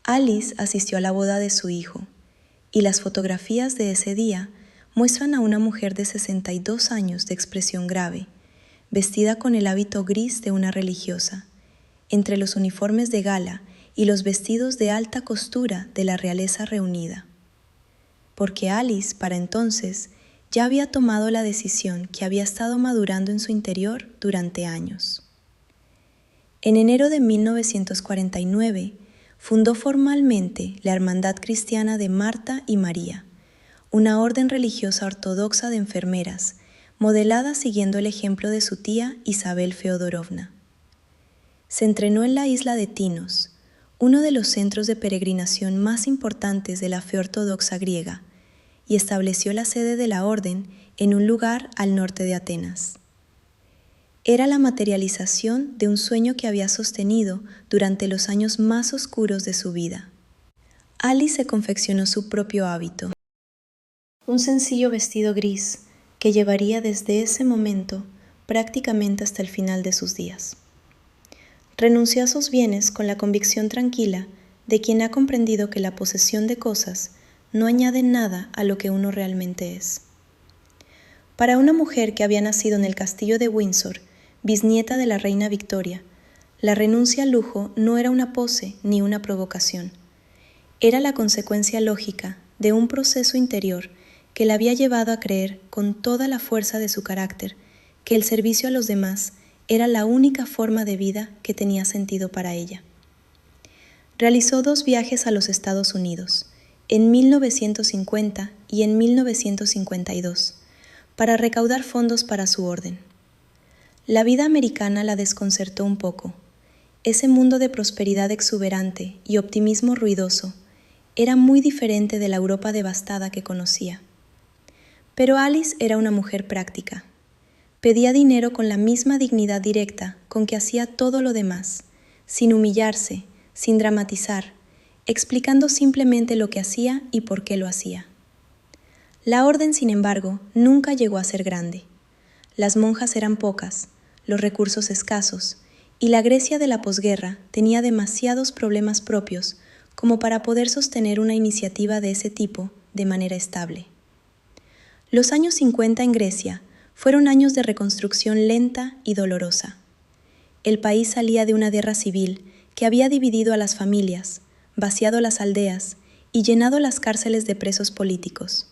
Alice asistió a la boda de su hijo, y las fotografías de ese día muestran a una mujer de 62 años de expresión grave, vestida con el hábito gris de una religiosa, entre los uniformes de gala y los vestidos de alta costura de la realeza reunida. Porque Alice, para entonces, ya había tomado la decisión que había estado madurando en su interior durante años. En enero de 1949, fundó formalmente la Hermandad Cristiana de Marta y María, una orden religiosa ortodoxa de enfermeras, modelada siguiendo el ejemplo de su tía Isabel Feodorovna. Se entrenó en la isla de Tinos, uno de los centros de peregrinación más importantes de la fe ortodoxa griega, y estableció la sede de la orden en un lugar al norte de Atenas. Era la materialización de un sueño que había sostenido durante los años más oscuros de su vida. Alice se confeccionó su propio hábito, un sencillo vestido gris que llevaría desde ese momento prácticamente hasta el final de sus días. Renunció a sus bienes con la convicción tranquila de quien ha comprendido que la posesión de cosas no añade nada a lo que uno realmente es. Para una mujer que había nacido en el castillo de Windsor, bisnieta de la reina Victoria, la renuncia al lujo no era una pose ni una provocación. Era la consecuencia lógica de un proceso interior que la había llevado a creer con toda la fuerza de su carácter que el servicio a los demás era la única forma de vida que tenía sentido para ella. Realizó 2 viajes a los Estados Unidos, en 1950 y en 1952, para recaudar fondos para su orden. La vida americana la desconcertó un poco. Ese mundo de prosperidad exuberante y optimismo ruidoso era muy diferente de la Europa devastada que conocía. Pero Alice era una mujer práctica. Pedía dinero con la misma dignidad directa con que hacía todo lo demás, sin humillarse, sin dramatizar, explicando simplemente lo que hacía y por qué lo hacía. La orden, sin embargo, nunca llegó a ser grande. Las monjas eran pocas, los recursos escasos, y la Grecia de la posguerra tenía demasiados problemas propios como para poder sostener una iniciativa de ese tipo de manera estable. Los años 50 en Grecia fueron años de reconstrucción lenta y dolorosa. El país salía de una guerra civil que había dividido a las familias, vaciado las aldeas y llenado las cárceles de presos políticos.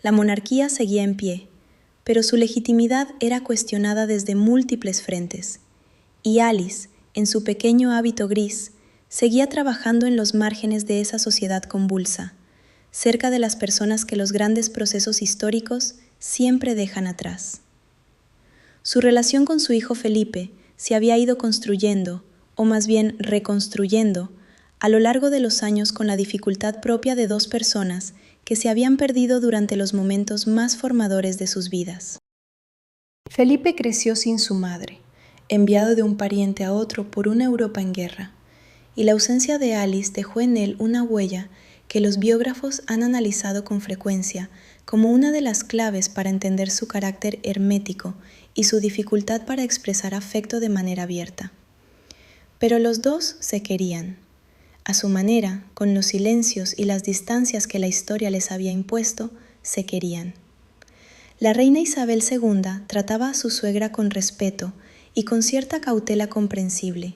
La monarquía seguía en pie, pero su legitimidad era cuestionada desde múltiples frentes, y Alice, en su pequeño hábito gris, seguía trabajando en los márgenes de esa sociedad convulsa, cerca de las personas que los grandes procesos históricos siempre dejan atrás. Su relación con su hijo Felipe se había ido construyendo, o más bien reconstruyendo, a lo largo de los años con la dificultad propia de 2 personas que se habían perdido durante los momentos más formadores de sus vidas. Felipe creció sin su madre, enviado de un pariente a otro por una Europa en guerra, y la ausencia de Alice dejó en él una huella que los biógrafos han analizado con frecuencia como una de las claves para entender su carácter hermético y su dificultad para expresar afecto de manera abierta. Pero los 2 se querían. A su manera, con los silencios y las distancias que la historia les había impuesto, se querían. La reina Isabel II trataba a su suegra con respeto y con cierta cautela comprensible.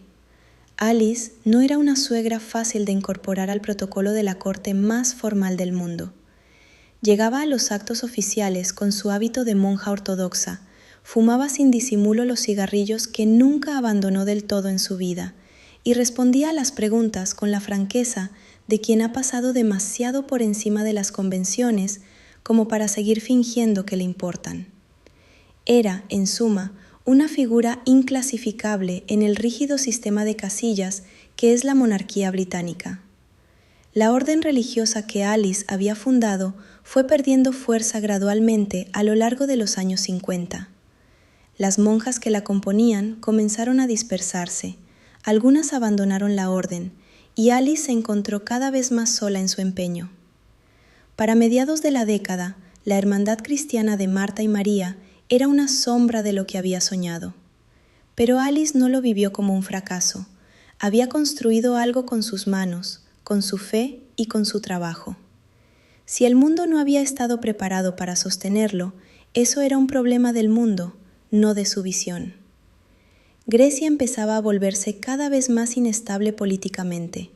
Alice no era una suegra fácil de incorporar al protocolo de la corte más formal del mundo. Llegaba a los actos oficiales con su hábito de monja ortodoxa, fumaba sin disimulo los cigarrillos que nunca abandonó del todo en su vida, y respondía a las preguntas con la franqueza de quien ha pasado demasiado por encima de las convenciones como para seguir fingiendo que le importan. Era, en suma, una figura inclasificable en el rígido sistema de casillas que es la monarquía británica. La orden religiosa que Alice había fundado fue perdiendo fuerza gradualmente a lo largo de los años 50. Las monjas que la componían comenzaron a dispersarse, algunas abandonaron la orden, y Alice se encontró cada vez más sola en su empeño. Para mediados de la década, la Hermandad Cristiana de Marta y María era una sombra de lo que había soñado. Pero Alice no lo vivió como un fracaso. Había construido algo con sus manos, con su fe y con su trabajo. Si el mundo no había estado preparado para sostenerlo, eso era un problema del mundo, no de su visión. Grecia empezaba a volverse cada vez más inestable políticamente.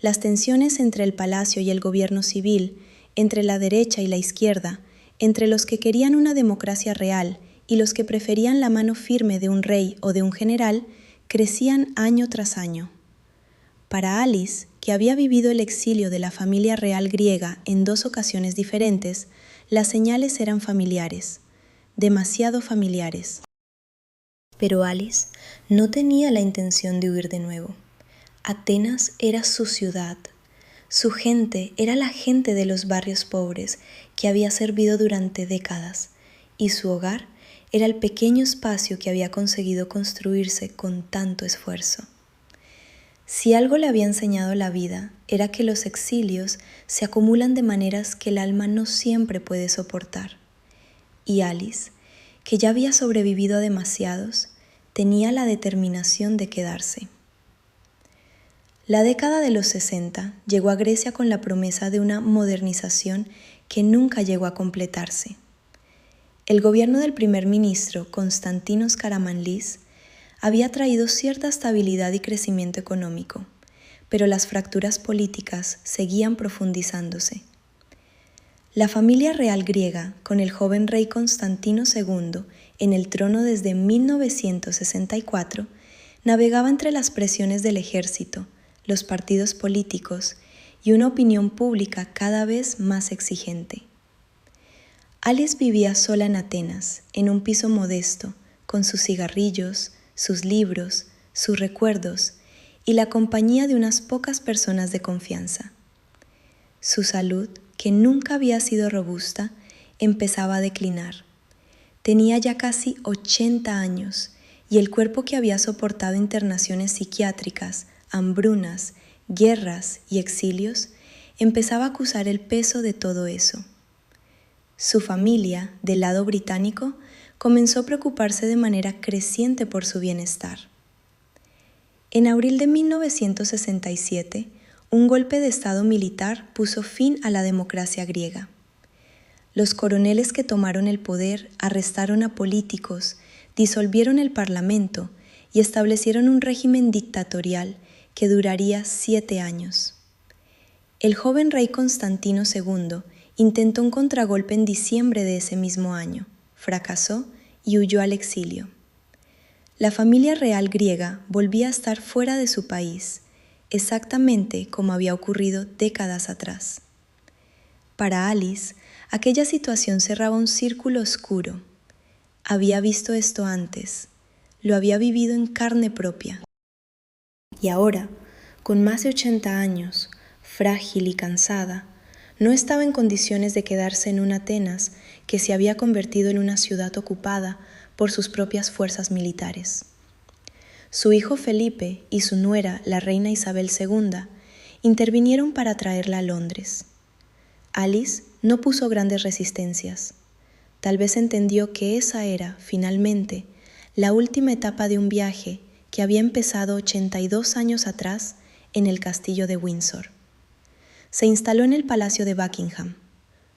Las tensiones entre el palacio y el gobierno civil, entre la derecha y la izquierda, entre los que querían una democracia real y los que preferían la mano firme de un rey o de un general, crecían año tras año. Para Alice, que había vivido el exilio de la familia real griega en 2 ocasiones diferentes, las señales eran familiares, demasiado familiares. Pero Alice no tenía la intención de huir de nuevo. Atenas era su ciudad. Su gente era la gente de los barrios pobres que había servido durante décadas, y su hogar era el pequeño espacio que había conseguido construirse con tanto esfuerzo. Si algo le había enseñado la vida, era que los exilios se acumulan de maneras que el alma no siempre puede soportar. Y Alice, que ya había sobrevivido a demasiados, tenía la determinación de quedarse. La década de los 60 llegó a Grecia con la promesa de una modernización que nunca llegó a completarse. El gobierno del primer ministro Konstantinos Karamanlis había traído cierta estabilidad y crecimiento económico, pero las fracturas políticas seguían profundizándose. La familia real griega, con el joven rey Constantino II en el trono desde 1964, navegaba entre las presiones del ejército, los partidos políticos y una opinión pública cada vez más exigente. Alice vivía sola en Atenas, en un piso modesto, con sus cigarrillos, sus libros, sus recuerdos y la compañía de unas pocas personas de confianza. Su salud, que nunca había sido robusta, empezaba a declinar. Tenía ya casi 80 años y el cuerpo que había soportado internaciones psiquiátricas, hambrunas, guerras y exilios, empezaba a acusar el peso de todo eso. Su familia, del lado británico, comenzó a preocuparse de manera creciente por su bienestar. En abril de 1967, un golpe de estado militar puso fin a la democracia griega. Los coroneles que tomaron el poder arrestaron a políticos, disolvieron el parlamento y establecieron un régimen dictatorial que duraría 7 años. El joven rey Constantino II intentó un contragolpe en diciembre de ese mismo año, fracasó y huyó al exilio. La familia real griega volvía a estar fuera de su país, exactamente como había ocurrido décadas atrás. Para Alice, aquella situación cerraba un círculo oscuro. Había visto esto antes, lo había vivido en carne propia. Y ahora, con más de 80 años, frágil y cansada, no estaba en condiciones de quedarse en una Atenas que se había convertido en una ciudad ocupada por sus propias fuerzas militares. Su hijo Felipe y su nuera, la reina Isabel II, intervinieron para traerla a Londres. Alice no puso grandes resistencias. Tal vez entendió que esa era, finalmente, la última etapa de un viaje que había empezado 82 años atrás en el castillo de Windsor. Se instaló en el Palacio de Buckingham,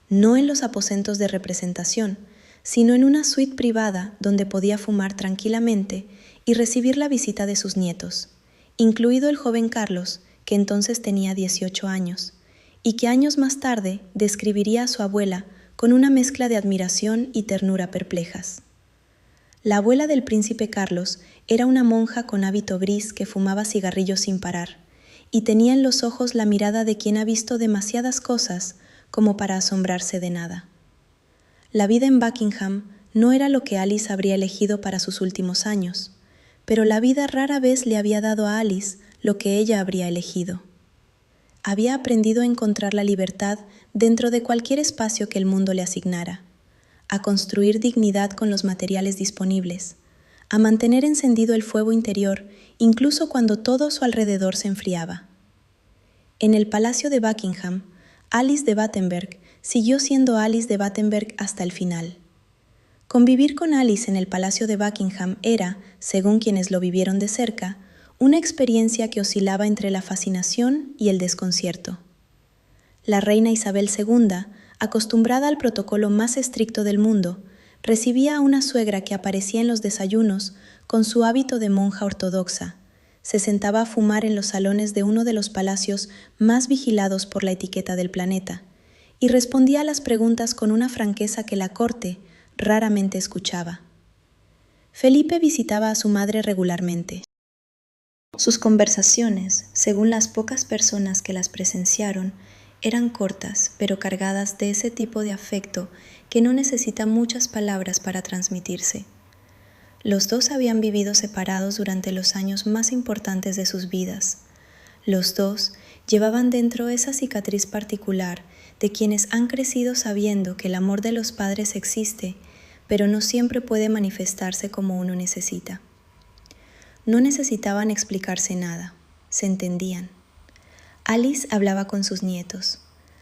no en los aposentos de representación, sino en una suite privada donde podía fumar tranquilamente y recibir la visita de sus nietos, incluido el joven Carlos, que entonces tenía 18 años, y que años más tarde describiría a su abuela con una mezcla de admiración y ternura perplejas. La abuela del príncipe Carlos era una monja con hábito gris que fumaba cigarrillos sin parar, y tenía en los ojos la mirada de quien ha visto demasiadas cosas como para asombrarse de nada. La vida en Buckingham no era lo que Alice habría elegido para sus últimos años, pero la vida rara vez le había dado a Alice lo que ella habría elegido. Había aprendido a encontrar la libertad dentro de cualquier espacio que el mundo le asignara, a construir dignidad con los materiales disponibles, a mantener encendido el fuego interior incluso cuando todo a su alrededor se enfriaba. En el Palacio de Buckingham, Alice de Battenberg siguió siendo Alice de Battenberg hasta el final. Convivir con Alice en el Palacio de Buckingham era, según quienes lo vivieron de cerca, una experiencia que oscilaba entre la fascinación y el desconcierto. La reina Isabel II, acostumbrada al protocolo más estricto del mundo, recibía a una suegra que aparecía en los desayunos con su hábito de monja ortodoxa, se sentaba a fumar en los salones de uno de los palacios más vigilados por la etiqueta del planeta, y respondía a las preguntas con una franqueza que la corte raramente escuchaba. Felipe visitaba a su madre regularmente. Sus conversaciones, según las pocas personas que las presenciaron, eran cortas, pero cargadas de ese tipo de afecto que no necesita muchas palabras para transmitirse. Los dos habían vivido separados durante los años más importantes de sus vidas. Los dos llevaban dentro esa cicatriz particular de quienes han crecido sabiendo que el amor de los padres existe, pero no siempre puede manifestarse como uno necesita. No necesitaban explicarse nada, se entendían. Alice hablaba con sus nietos,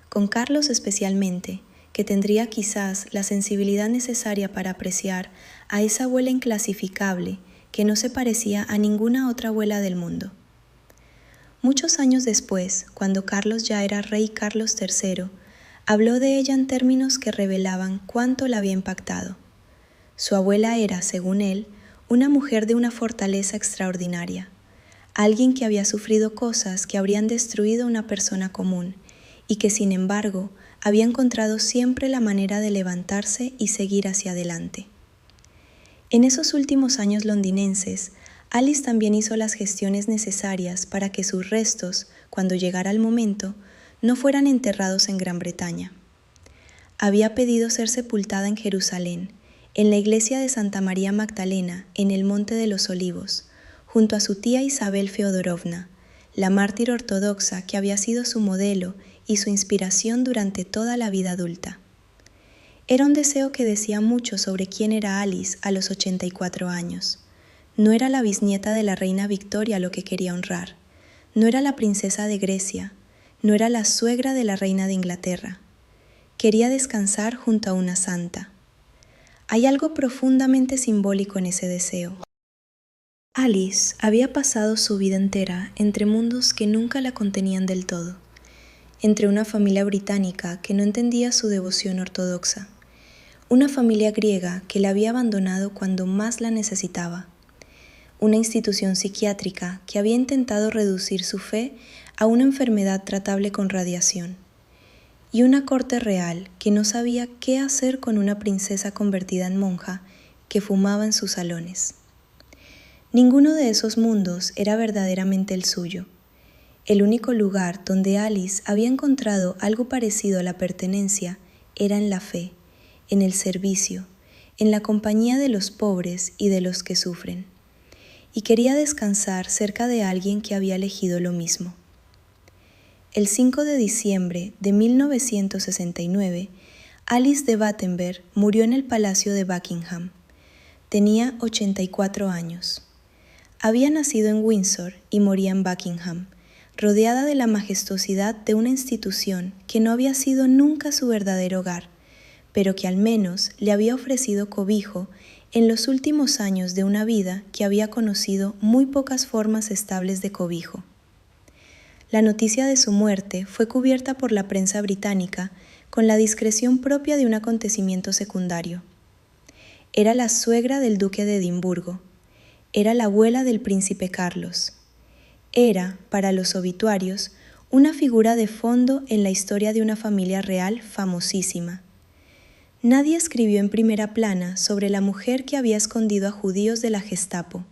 con Carlos especialmente, que tendría quizás la sensibilidad necesaria para apreciar a esa abuela inclasificable que no se parecía a ninguna otra abuela del mundo. Muchos años después, cuando Carlos ya era rey Carlos III, habló de ella en términos que revelaban cuánto la había impactado. Su abuela era, según él, una mujer de una fortaleza extraordinaria, alguien que había sufrido cosas que habrían destruido a una persona común y que, sin embargo, había encontrado siempre la manera de levantarse y seguir hacia adelante. En esos últimos años londinenses, Alice también hizo las gestiones necesarias para que sus restos, cuando llegara el momento, no fueran enterrados en Gran Bretaña. Había pedido ser sepultada en Jerusalén, en la iglesia de Santa María Magdalena, en el Monte de los Olivos, junto a su tía Isabel Feodorovna, la mártir ortodoxa que había sido su modelo y su inspiración durante toda la vida adulta. Era un deseo que decía mucho sobre quién era Alice a los 84 años. No era la bisnieta de la reina Victoria lo que quería honrar, no era la princesa de Grecia, no era la suegra de la reina de Inglaterra. Quería descansar junto a una santa. Hay algo profundamente simbólico en ese deseo. Alice había pasado su vida entera entre mundos que nunca la contenían del todo, entre una familia británica que no entendía su devoción ortodoxa, una familia griega que la había abandonado cuando más la necesitaba, una institución psiquiátrica que había intentado reducir su fe a una enfermedad tratable con radiación, y una corte real que no sabía qué hacer con una princesa convertida en monja que fumaba en sus salones. Ninguno de esos mundos era verdaderamente el suyo. El único lugar donde Alice había encontrado algo parecido a la pertenencia era en la fe, en el servicio, en la compañía de los pobres y de los que sufren. Y quería descansar cerca de alguien que había elegido lo mismo. El 5 de diciembre de 1969, Alice de Battenberg murió en el Palacio de Buckingham. Tenía 84 años. Había nacido en Windsor y moría en Buckingham, rodeada de la majestuosidad de una institución que no había sido nunca su verdadero hogar, pero que al menos le había ofrecido cobijo en los últimos años de una vida que había conocido muy pocas formas estables de cobijo. La noticia de su muerte fue cubierta por la prensa británica con la discreción propia de un acontecimiento secundario. Era la suegra del duque de Edimburgo. Era la abuela del príncipe Carlos. Era, para los obituarios, una figura de fondo en la historia de una familia real famosísima. Nadie escribió en primera plana sobre la mujer que había escondido a judíos de la Gestapo.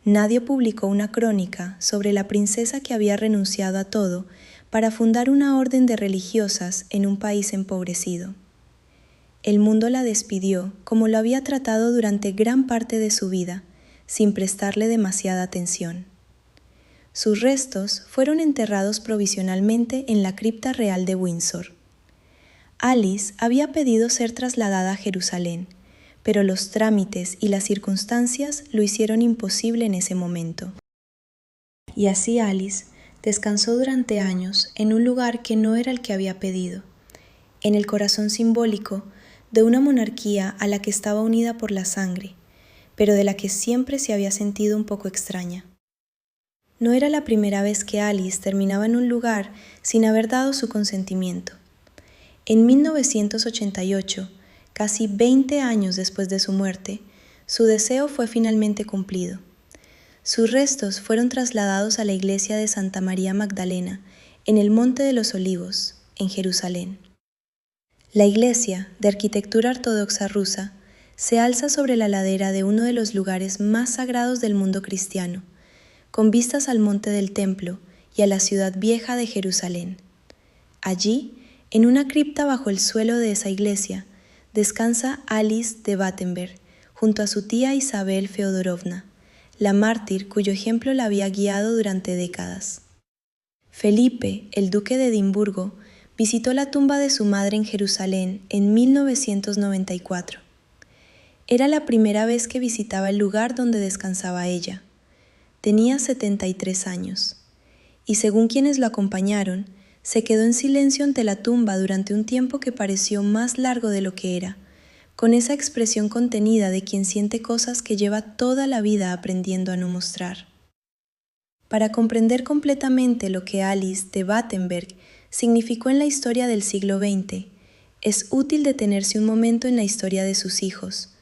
Nadie publicó una crónica sobre la princesa que había renunciado a todo para fundar una orden de religiosas en un país empobrecido. El mundo la despidió como lo había tratado durante gran parte de su vida, sin prestarle demasiada atención. Sus restos fueron enterrados provisionalmente en la cripta real de Windsor. Alice había pedido ser trasladada a Jerusalén, pero los trámites y las circunstancias lo hicieron imposible en ese momento. Y así Alice descansó durante años en un lugar que no era el que había pedido, en el corazón simbólico de una monarquía a la que estaba unida por la sangre, pero de la que siempre se había sentido un poco extraña. No era la primera vez que Alice terminaba en un lugar sin haber dado su consentimiento. En 1988, casi 20 años después de su muerte, su deseo fue finalmente cumplido. Sus restos fueron trasladados a la iglesia de Santa María Magdalena, en el Monte de los Olivos, en Jerusalén. La iglesia, de arquitectura ortodoxa rusa, se alza sobre la ladera de uno de los lugares más sagrados del mundo cristiano, con vistas al monte del templo y a la ciudad vieja de Jerusalén. Allí, en una cripta bajo el suelo de esa iglesia, descansa Alice de Battenberg, junto a su tía Isabel Feodorovna, la mártir cuyo ejemplo la había guiado durante décadas. Felipe, el duque de Edimburgo, visitó la tumba de su madre en Jerusalén en 1994. Era la primera vez que visitaba el lugar donde descansaba ella. Tenía 73 años, y según quienes lo acompañaron, se quedó en silencio ante la tumba durante un tiempo que pareció más largo de lo que era, con esa expresión contenida de quien siente cosas que lleva toda la vida aprendiendo a no mostrar. Para comprender completamente lo que Alice de Battenberg significó en la historia del siglo XX, es útil detenerse un momento en la historia de sus hijos,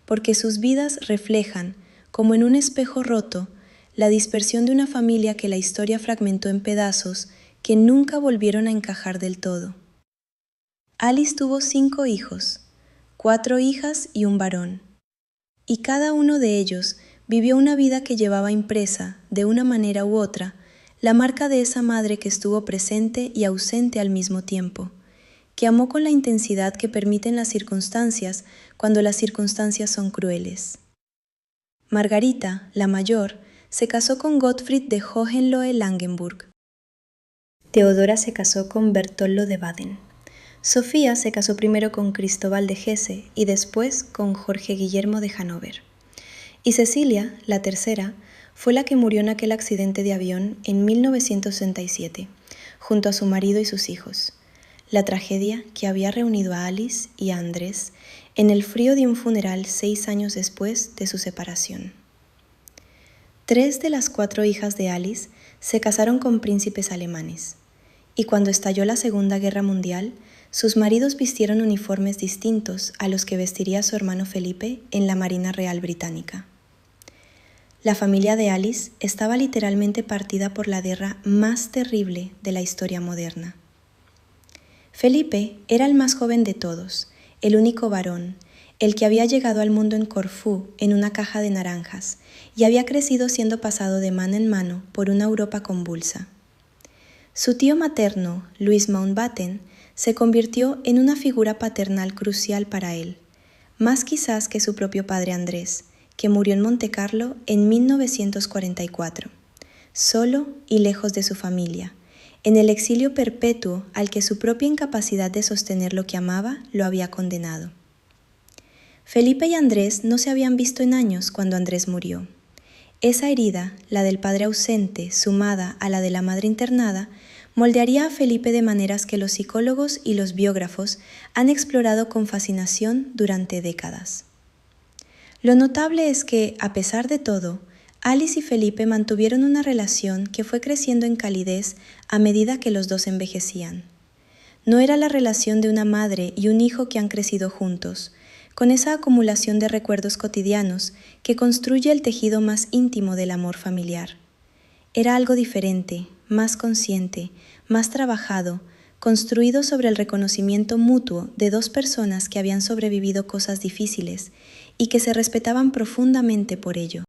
porque sus vidas reflejan, como en un espejo roto, la dispersión de una familia que la historia fragmentó en pedazos que nunca volvieron a encajar del todo. Alice tuvo 5 hijos, 4 hijas y un varón, y cada uno de ellos vivió una vida que llevaba impresa, de una manera u otra, la marca de esa madre que estuvo presente y ausente al mismo tiempo, que amó con la intensidad que permiten las circunstancias cuando las circunstancias son crueles. Margarita, la mayor, se casó con Gottfried de Hohenlohe-Langenburg. Teodora se casó con Bertoldo de Baden. Sofía se casó primero con Cristóbal de Hesse y después con Jorge Guillermo de Hannover. Y Cecilia, la tercera, fue la que murió en aquel accidente de avión en 1967, junto a su marido y sus hijos. La tragedia que había reunido a Alice y a Andrés en el frío de un funeral 6 años después de su separación. 3 de las 4 hijas de Alice se casaron con príncipes alemanes, y cuando estalló la Segunda Guerra Mundial, sus maridos vistieron uniformes distintos a los que vestiría su hermano Felipe en la Marina Real Británica. La familia de Alice estaba literalmente partida por la guerra más terrible de la historia moderna. Felipe era el más joven de todos, el único varón, el que había llegado al mundo en Corfú en una caja de naranjas y había crecido siendo pasado de mano en mano por una Europa convulsa. Su tío materno, Louis Mountbatten, se convirtió en una figura paternal crucial para él, más quizás que su propio padre Andrés, que murió en Montecarlo en 1944, solo y lejos de su familia, en el exilio perpetuo al que su propia incapacidad de sostener lo que amaba lo había condenado. Felipe y Andrés no se habían visto en años cuando Andrés murió. Esa herida, la del padre ausente, sumada a la de la madre internada, moldearía a Felipe de maneras que los psicólogos y los biógrafos han explorado con fascinación durante décadas. Lo notable es que, a pesar de todo, Alice y Felipe mantuvieron una relación que fue creciendo en calidez a medida que los dos envejecían. No era la relación de una madre y un hijo que han crecido juntos, con esa acumulación de recuerdos cotidianos que construye el tejido más íntimo del amor familiar. Era algo diferente, más consciente, más trabajado, construido sobre el reconocimiento mutuo de 2 personas que habían sobrevivido cosas difíciles y que se respetaban profundamente por ello.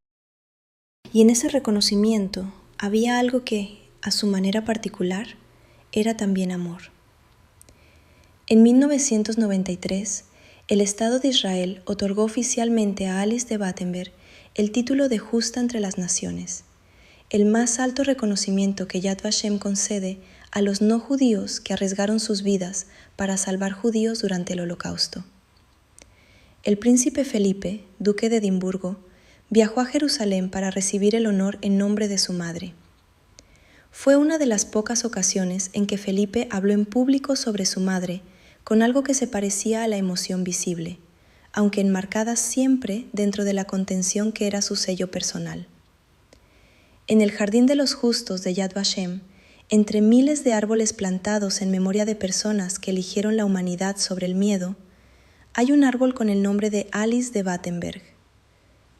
Y en ese reconocimiento había algo que, a su manera particular, era también amor. En 1993, el Estado de Israel otorgó oficialmente a Alice de Battenberg el título de Justa entre las Naciones. el más alto reconocimiento que Yad Vashem concede a los no judíos que arriesgaron sus vidas para salvar judíos durante el Holocausto. El príncipe Felipe, duque de Edimburgo, viajó a Jerusalén para recibir el honor en nombre de su madre. Fue una de las pocas ocasiones en que Felipe habló en público sobre su madre con algo que se parecía a la emoción visible, aunque enmarcada siempre dentro de la contención que era su sello personal. En el Jardín de los Justos de Yad Vashem, entre miles de árboles plantados en memoria de personas que eligieron la humanidad sobre el miedo, hay un árbol con el nombre de Alice de Battenberg.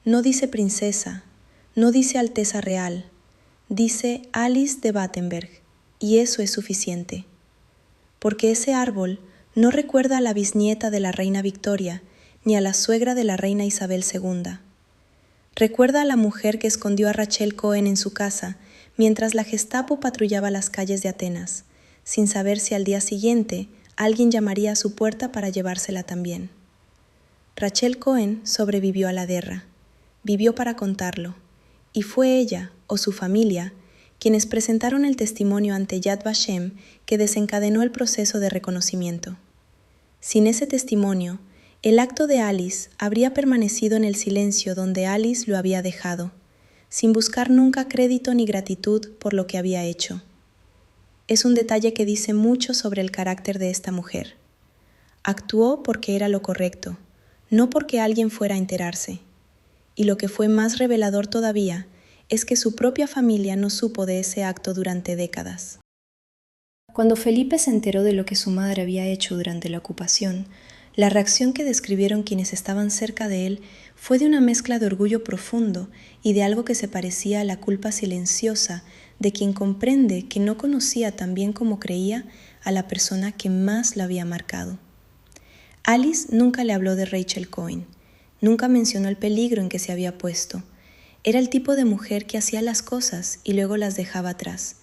No dice princesa, no dice alteza real, dice Alice de Battenberg, y eso es suficiente. Porque ese árbol no recuerda a la bisnieta de la reina Victoria, ni a la suegra de la reina Isabel II. Recuerda a la mujer que escondió a Rachel Cohen en su casa mientras la Gestapo patrullaba las calles de Atenas, sin saber si al día siguiente alguien llamaría a su puerta para llevársela también. Rachel Cohen sobrevivió a la guerra, vivió para contarlo, y fue ella o su familia quienes presentaron el testimonio ante Yad Vashem que desencadenó el proceso de reconocimiento. Sin ese testimonio, el acto de Alice habría permanecido en el silencio donde Alice lo había dejado, sin buscar nunca crédito ni gratitud por lo que había hecho. Es un detalle que dice mucho sobre el carácter de esta mujer. Actuó porque era lo correcto, no porque alguien fuera a enterarse. Y lo que fue más revelador todavía es que su propia familia no supo de ese acto durante décadas. Cuando Felipe se enteró de lo que su madre había hecho durante la ocupación, la reacción que describieron quienes estaban cerca de él fue de una mezcla de orgullo profundo y de algo que se parecía a la culpa silenciosa de quien comprende que no conocía tan bien como creía a la persona que más la había marcado. Alice nunca le habló de Rachel Cohen, nunca mencionó el peligro en que se había puesto. Era el tipo de mujer que hacía las cosas y luego las dejaba atrás,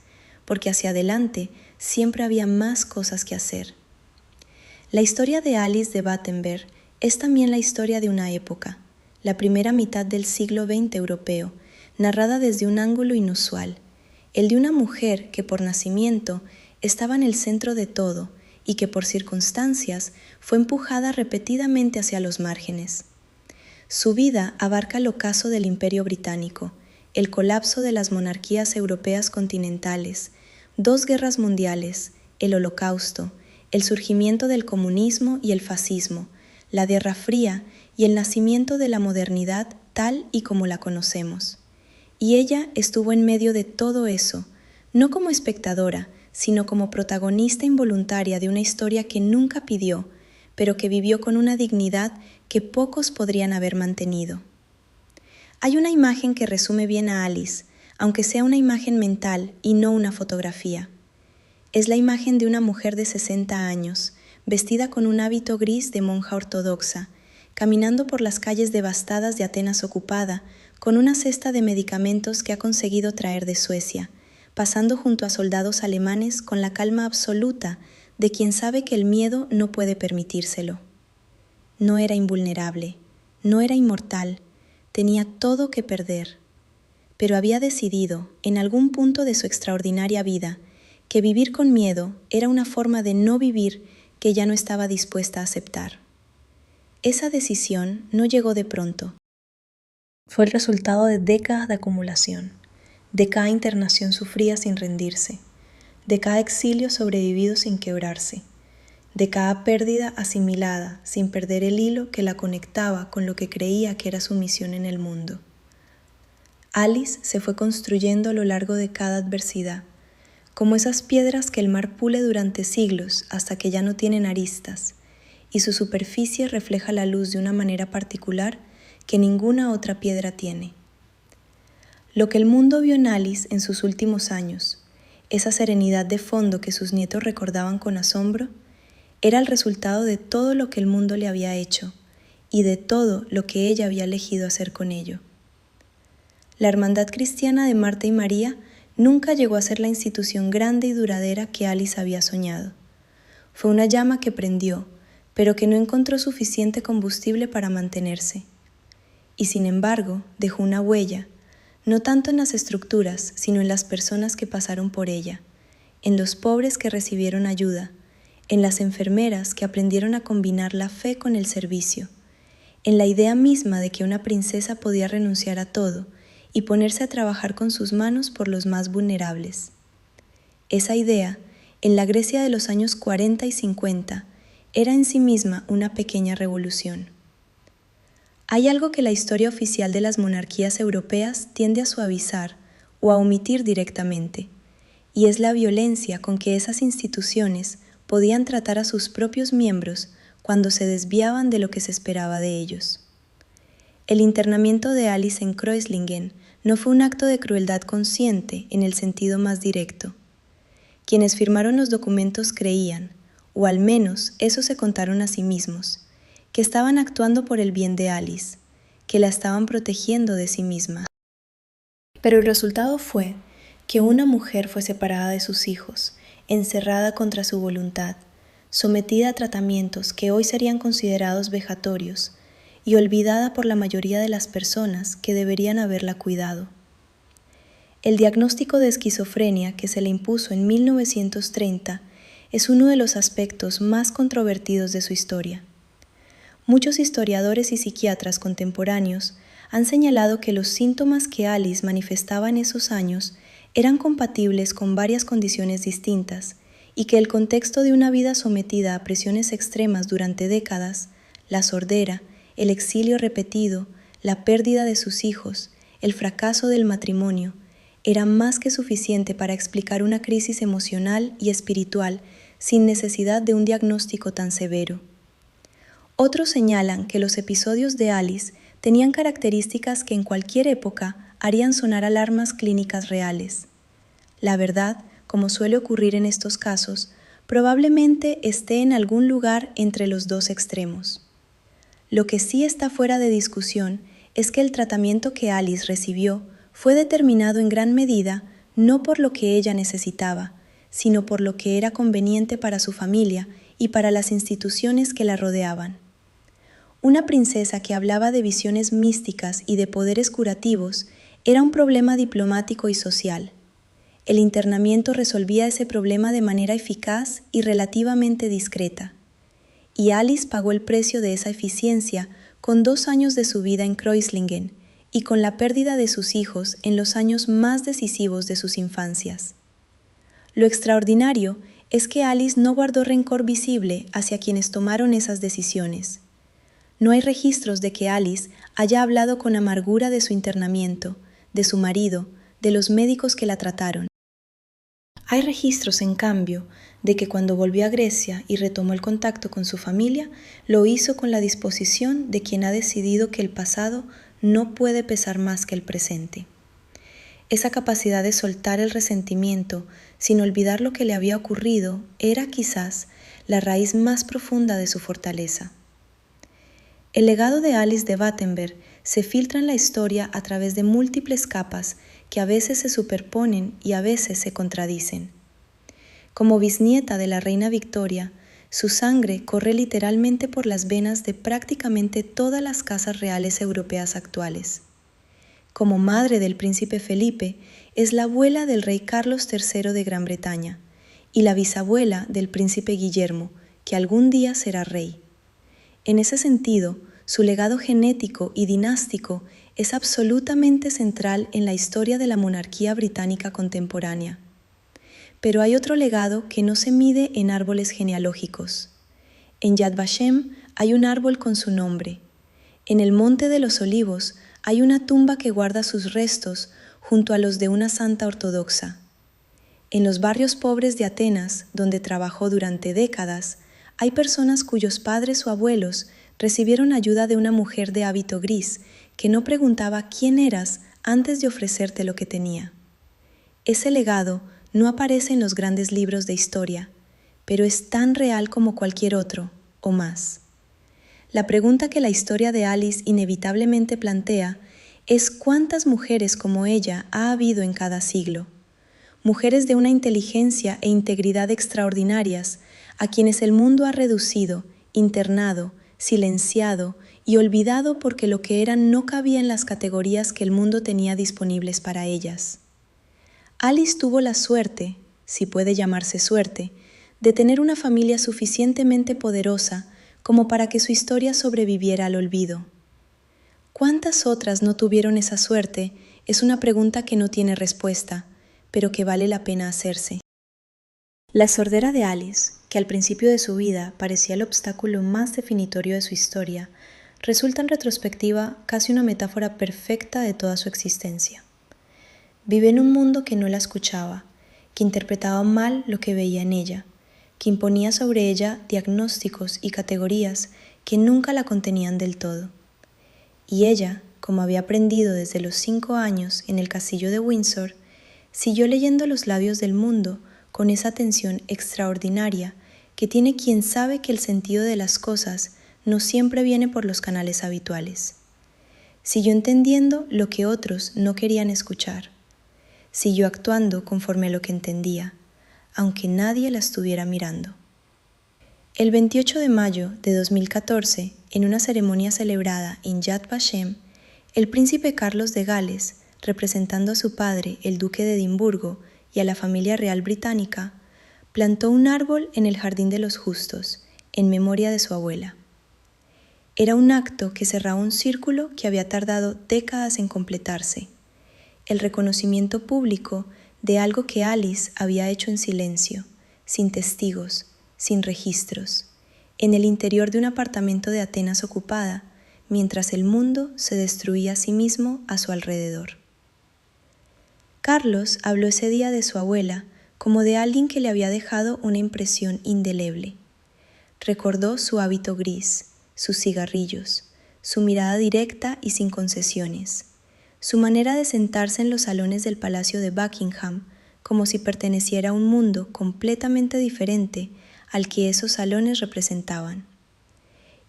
porque hacia adelante siempre había más cosas que hacer. La historia de Alice de Battenberg es también la historia de una época, la primera mitad del siglo XX europeo, narrada desde un ángulo inusual, el de una mujer que por nacimiento estaba en el centro de todo y que por circunstancias fue empujada repetidamente hacia los márgenes. Su vida abarca el ocaso del Imperio Británico, el colapso de las monarquías europeas continentales, 2 guerras mundiales, el Holocausto, el surgimiento del comunismo y el fascismo, la Guerra Fría y el nacimiento de la modernidad tal y como la conocemos. Y ella estuvo en medio de todo eso, no como espectadora, sino como protagonista involuntaria de una historia que nunca pidió, pero que vivió con una dignidad que pocos podrían haber mantenido. Hay una imagen que resume bien a Alice, aunque sea una imagen mental y no una fotografía. Es la imagen de una mujer de 60 años, vestida con un hábito gris de monja ortodoxa, caminando por las calles devastadas de Atenas ocupada, con una cesta de medicamentos que ha conseguido traer de Suecia, pasando junto a soldados alemanes con la calma absoluta de quien sabe que el miedo no puede permitírselo. No era invulnerable, no era inmortal, tenía todo que perder, pero había decidido, en algún punto de su extraordinaria vida, que vivir con miedo era una forma de no vivir que ya no estaba dispuesta a aceptar. Esa decisión no llegó de pronto. Fue el resultado de décadas de acumulación, de cada internación sufrida sin rendirse, de cada exilio sobrevivido sin quebrarse, de cada pérdida asimilada sin perder el hilo que la conectaba con lo que creía que era su misión en el mundo. Alice se fue construyendo a lo largo de cada adversidad, como esas piedras que el mar pule durante siglos hasta que ya no tienen aristas, y su superficie refleja la luz de una manera particular que ninguna otra piedra tiene. Lo que el mundo vio en Alice en sus últimos años, esa serenidad de fondo que sus nietos recordaban con asombro, era el resultado de todo lo que el mundo le había hecho y de todo lo que ella había elegido hacer con ello. La Hermandad Cristiana de Marta y María nunca llegó a ser la institución grande y duradera que Alice había soñado. Fue una llama que prendió, pero que no encontró suficiente combustible para mantenerse. Y sin embargo, dejó una huella, no tanto en las estructuras, sino en las personas que pasaron por ella, en los pobres que recibieron ayuda, en las enfermeras que aprendieron a combinar la fe con el servicio, en la idea misma de que una princesa podía renunciar a todo y ponerse a trabajar con sus manos por los más vulnerables. Esa idea, en la Grecia de los años 40 y 50, era en sí misma una pequeña revolución. Hay algo que la historia oficial de las monarquías europeas tiende a suavizar o a omitir directamente, y es la violencia con que esas instituciones podían tratar a sus propios miembros cuando se desviaban de lo que se esperaba de ellos. El internamiento de Alice en Kreuzlingen no fue un acto de crueldad consciente en el sentido más directo. Quienes firmaron los documentos creían, o al menos eso se contaron a sí mismos, que estaban actuando por el bien de Alice, que la estaban protegiendo de sí misma. Pero el resultado fue que una mujer fue separada de sus hijos, encerrada contra su voluntad, sometida a tratamientos que hoy serían considerados vejatorios y olvidada por la mayoría de las personas que deberían haberla cuidado. El diagnóstico de esquizofrenia que se le impuso en 1930 es uno de los aspectos más controvertidos de su historia. Muchos historiadores y psiquiatras contemporáneos han señalado que los síntomas que Alice manifestaba en esos años eran compatibles con varias condiciones distintas y que el contexto de una vida sometida a presiones extremas durante décadas, la sordera, el exilio repetido, la pérdida de sus hijos, el fracaso del matrimonio, era más que suficiente para explicar una crisis emocional y espiritual sin necesidad de un diagnóstico tan severo. Otros señalan que los episodios de Alice tenían características que en cualquier época harían sonar alarmas clínicas reales. La verdad, como suele ocurrir en estos casos, probablemente esté en algún lugar entre los dos extremos. Lo que sí está fuera de discusión es que el tratamiento que Alice recibió fue determinado en gran medida no por lo que ella necesitaba, sino por lo que era conveniente para su familia y para las instituciones que la rodeaban. Una princesa que hablaba de visiones místicas y de poderes curativos era un problema diplomático y social. El internamiento resolvía ese problema de manera eficaz y relativamente discreta. Y Alice pagó el precio de esa eficiencia con 2 años de su vida en Kreuzlingen y con la pérdida de sus hijos en los años más decisivos de sus infancias. Lo extraordinario es que Alice no guardó rencor visible hacia quienes tomaron esas decisiones. No hay registros de que Alice haya hablado con amargura de su internamiento, de su marido, de los médicos que la trataron. Hay registros, en cambio, de que cuando volvió a Grecia y retomó el contacto con su familia, lo hizo con la disposición de quien ha decidido que el pasado no puede pesar más que el presente. Esa capacidad de soltar el resentimiento sin olvidar lo que le había ocurrido era quizás la raíz más profunda de su fortaleza. El legado de Alice de Battenberg se filtra en la historia a través de múltiples capas que a veces se superponen y a veces se contradicen. Como bisnieta de la reina Victoria, su sangre corre literalmente por las venas de prácticamente todas las casas reales europeas actuales. Como madre del príncipe Felipe, es la abuela del rey Carlos III de Gran Bretaña y la bisabuela del príncipe Guillermo, que algún día será rey. En ese sentido, su legado genético y dinástico es absolutamente central en la historia de la monarquía británica contemporánea. Pero hay otro legado que no se mide en árboles genealógicos. En Yad Vashem hay un árbol con su nombre. En el Monte de los Olivos hay una tumba que guarda sus restos junto a los de una santa ortodoxa. En los barrios pobres de Atenas, donde trabajó durante décadas, hay personas cuyos padres o abuelos recibieron ayuda de una mujer de hábito gris que no preguntaba quién eras antes de ofrecerte lo que tenía. Ese legado no aparece en los grandes libros de historia, pero es tan real como cualquier otro, o más. La pregunta que la historia de Alice inevitablemente plantea es cuántas mujeres como ella ha habido en cada siglo. Mujeres de una inteligencia e integridad extraordinarias, a quienes el mundo ha reducido, internado, silenciado y olvidado porque lo que eran no cabía en las categorías que el mundo tenía disponibles para ellas. Alice tuvo la suerte, si puede llamarse suerte, de tener una familia suficientemente poderosa como para que su historia sobreviviera al olvido. ¿Cuántas otras no tuvieron esa suerte? Es una pregunta que no tiene respuesta, pero que vale la pena hacerse. La sordera de Alice, que al principio de su vida parecía el obstáculo más definitorio de su historia, resulta en retrospectiva casi una metáfora perfecta de toda su existencia. Vive en un mundo que no la escuchaba, que interpretaba mal lo que veía en ella, que imponía sobre ella diagnósticos y categorías que nunca la contenían del todo. Y ella, como había aprendido desde los 5 años en el castillo de Windsor, siguió leyendo los labios del mundo con esa atención extraordinaria que tiene quien sabe que el sentido de las cosas no siempre viene por los canales habituales. Siguió entendiendo lo que otros no querían escuchar. Siguió actuando conforme a lo que entendía, aunque nadie la estuviera mirando. El 28 de mayo de 2014, en una ceremonia celebrada en Yad Vashem, el príncipe Carlos de Gales, representando a su padre, el duque de Edimburgo, y a la familia real británica, plantó un árbol en el Jardín de los Justos, en memoria de su abuela. Era un acto que cerraba un círculo que había tardado décadas en completarse, el reconocimiento público de algo que Alice había hecho en silencio, sin testigos, sin registros, en el interior de un apartamento de Atenas ocupada, mientras el mundo se destruía a sí mismo a su alrededor. Carlos habló ese día de su abuela como de alguien que le había dejado una impresión indeleble. Recordó su hábito gris, sus cigarrillos, su mirada directa y sin concesiones, su manera de sentarse en los salones del Palacio de Buckingham como si perteneciera a un mundo completamente diferente al que esos salones representaban.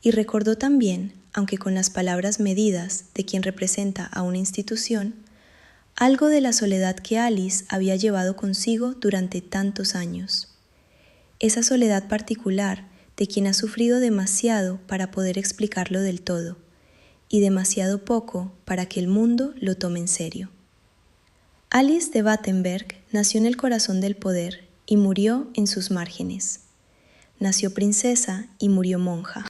Y recordó también, aunque con las palabras medidas de quien representa a una institución, algo de la soledad que Alice había llevado consigo durante tantos años. Esa soledad particular de quien ha sufrido demasiado para poder explicarlo del todo, y demasiado poco para que el mundo lo tome en serio. Alice de Battenberg nació en el corazón del poder y murió en sus márgenes. Nació princesa y murió monja.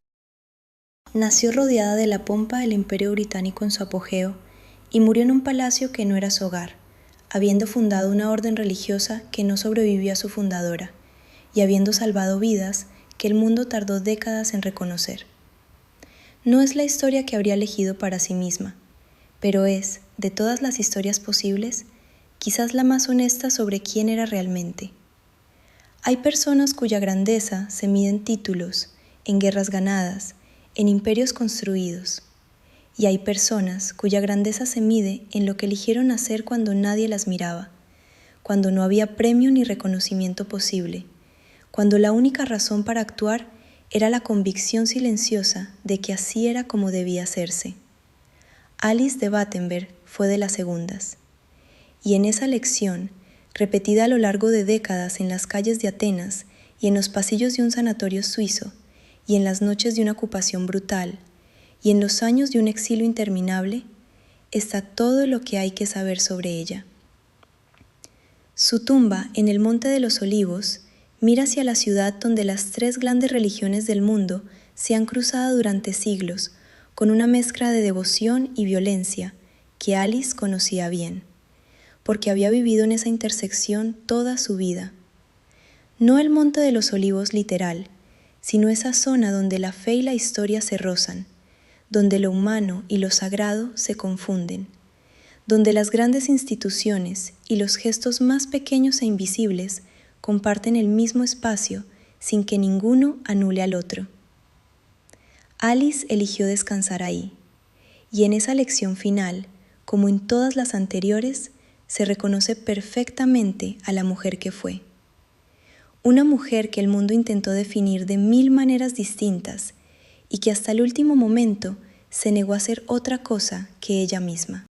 Nació rodeada de la pompa del Imperio Británico en su apogeo y murió en un palacio que no era su hogar, habiendo fundado una orden religiosa que no sobrevivió a su fundadora y habiendo salvado vidas que el mundo tardó décadas en reconocer. No es la historia que habría elegido para sí misma, pero es, de todas las historias posibles, quizás la más honesta sobre quién era realmente. Hay personas cuya grandeza se mide en títulos, en guerras ganadas, en imperios construidos, y hay personas cuya grandeza se mide en lo que eligieron hacer cuando nadie las miraba, cuando no había premio ni reconocimiento posible, cuando la única razón para actuar era la convicción silenciosa de que así era como debía hacerse. Alice de Battenberg fue de las segundas, y en esa lección, repetida a lo largo de décadas en las calles de Atenas y en los pasillos de un sanatorio suizo, y en las noches de una ocupación brutal, y en los años de un exilio interminable, está todo lo que hay que saber sobre ella. Su tumba en el Monte de los Olivos mira hacia la ciudad donde las 3 grandes religiones del mundo se han cruzado durante siglos, con una mezcla de devoción y violencia que Alice conocía bien, porque había vivido en esa intersección toda su vida. No el Monte de los Olivos literal, sino esa zona donde la fe y la historia se rozan, donde lo humano y lo sagrado se confunden, donde las grandes instituciones y los gestos más pequeños e invisibles comparten el mismo espacio sin que ninguno anule al otro. Alice eligió descansar ahí, y en esa lección final, como en todas las anteriores, se reconoce perfectamente a la mujer que fue. Una mujer que el mundo intentó definir de 1000 maneras distintas y que hasta el último momento se negó a ser otra cosa que ella misma.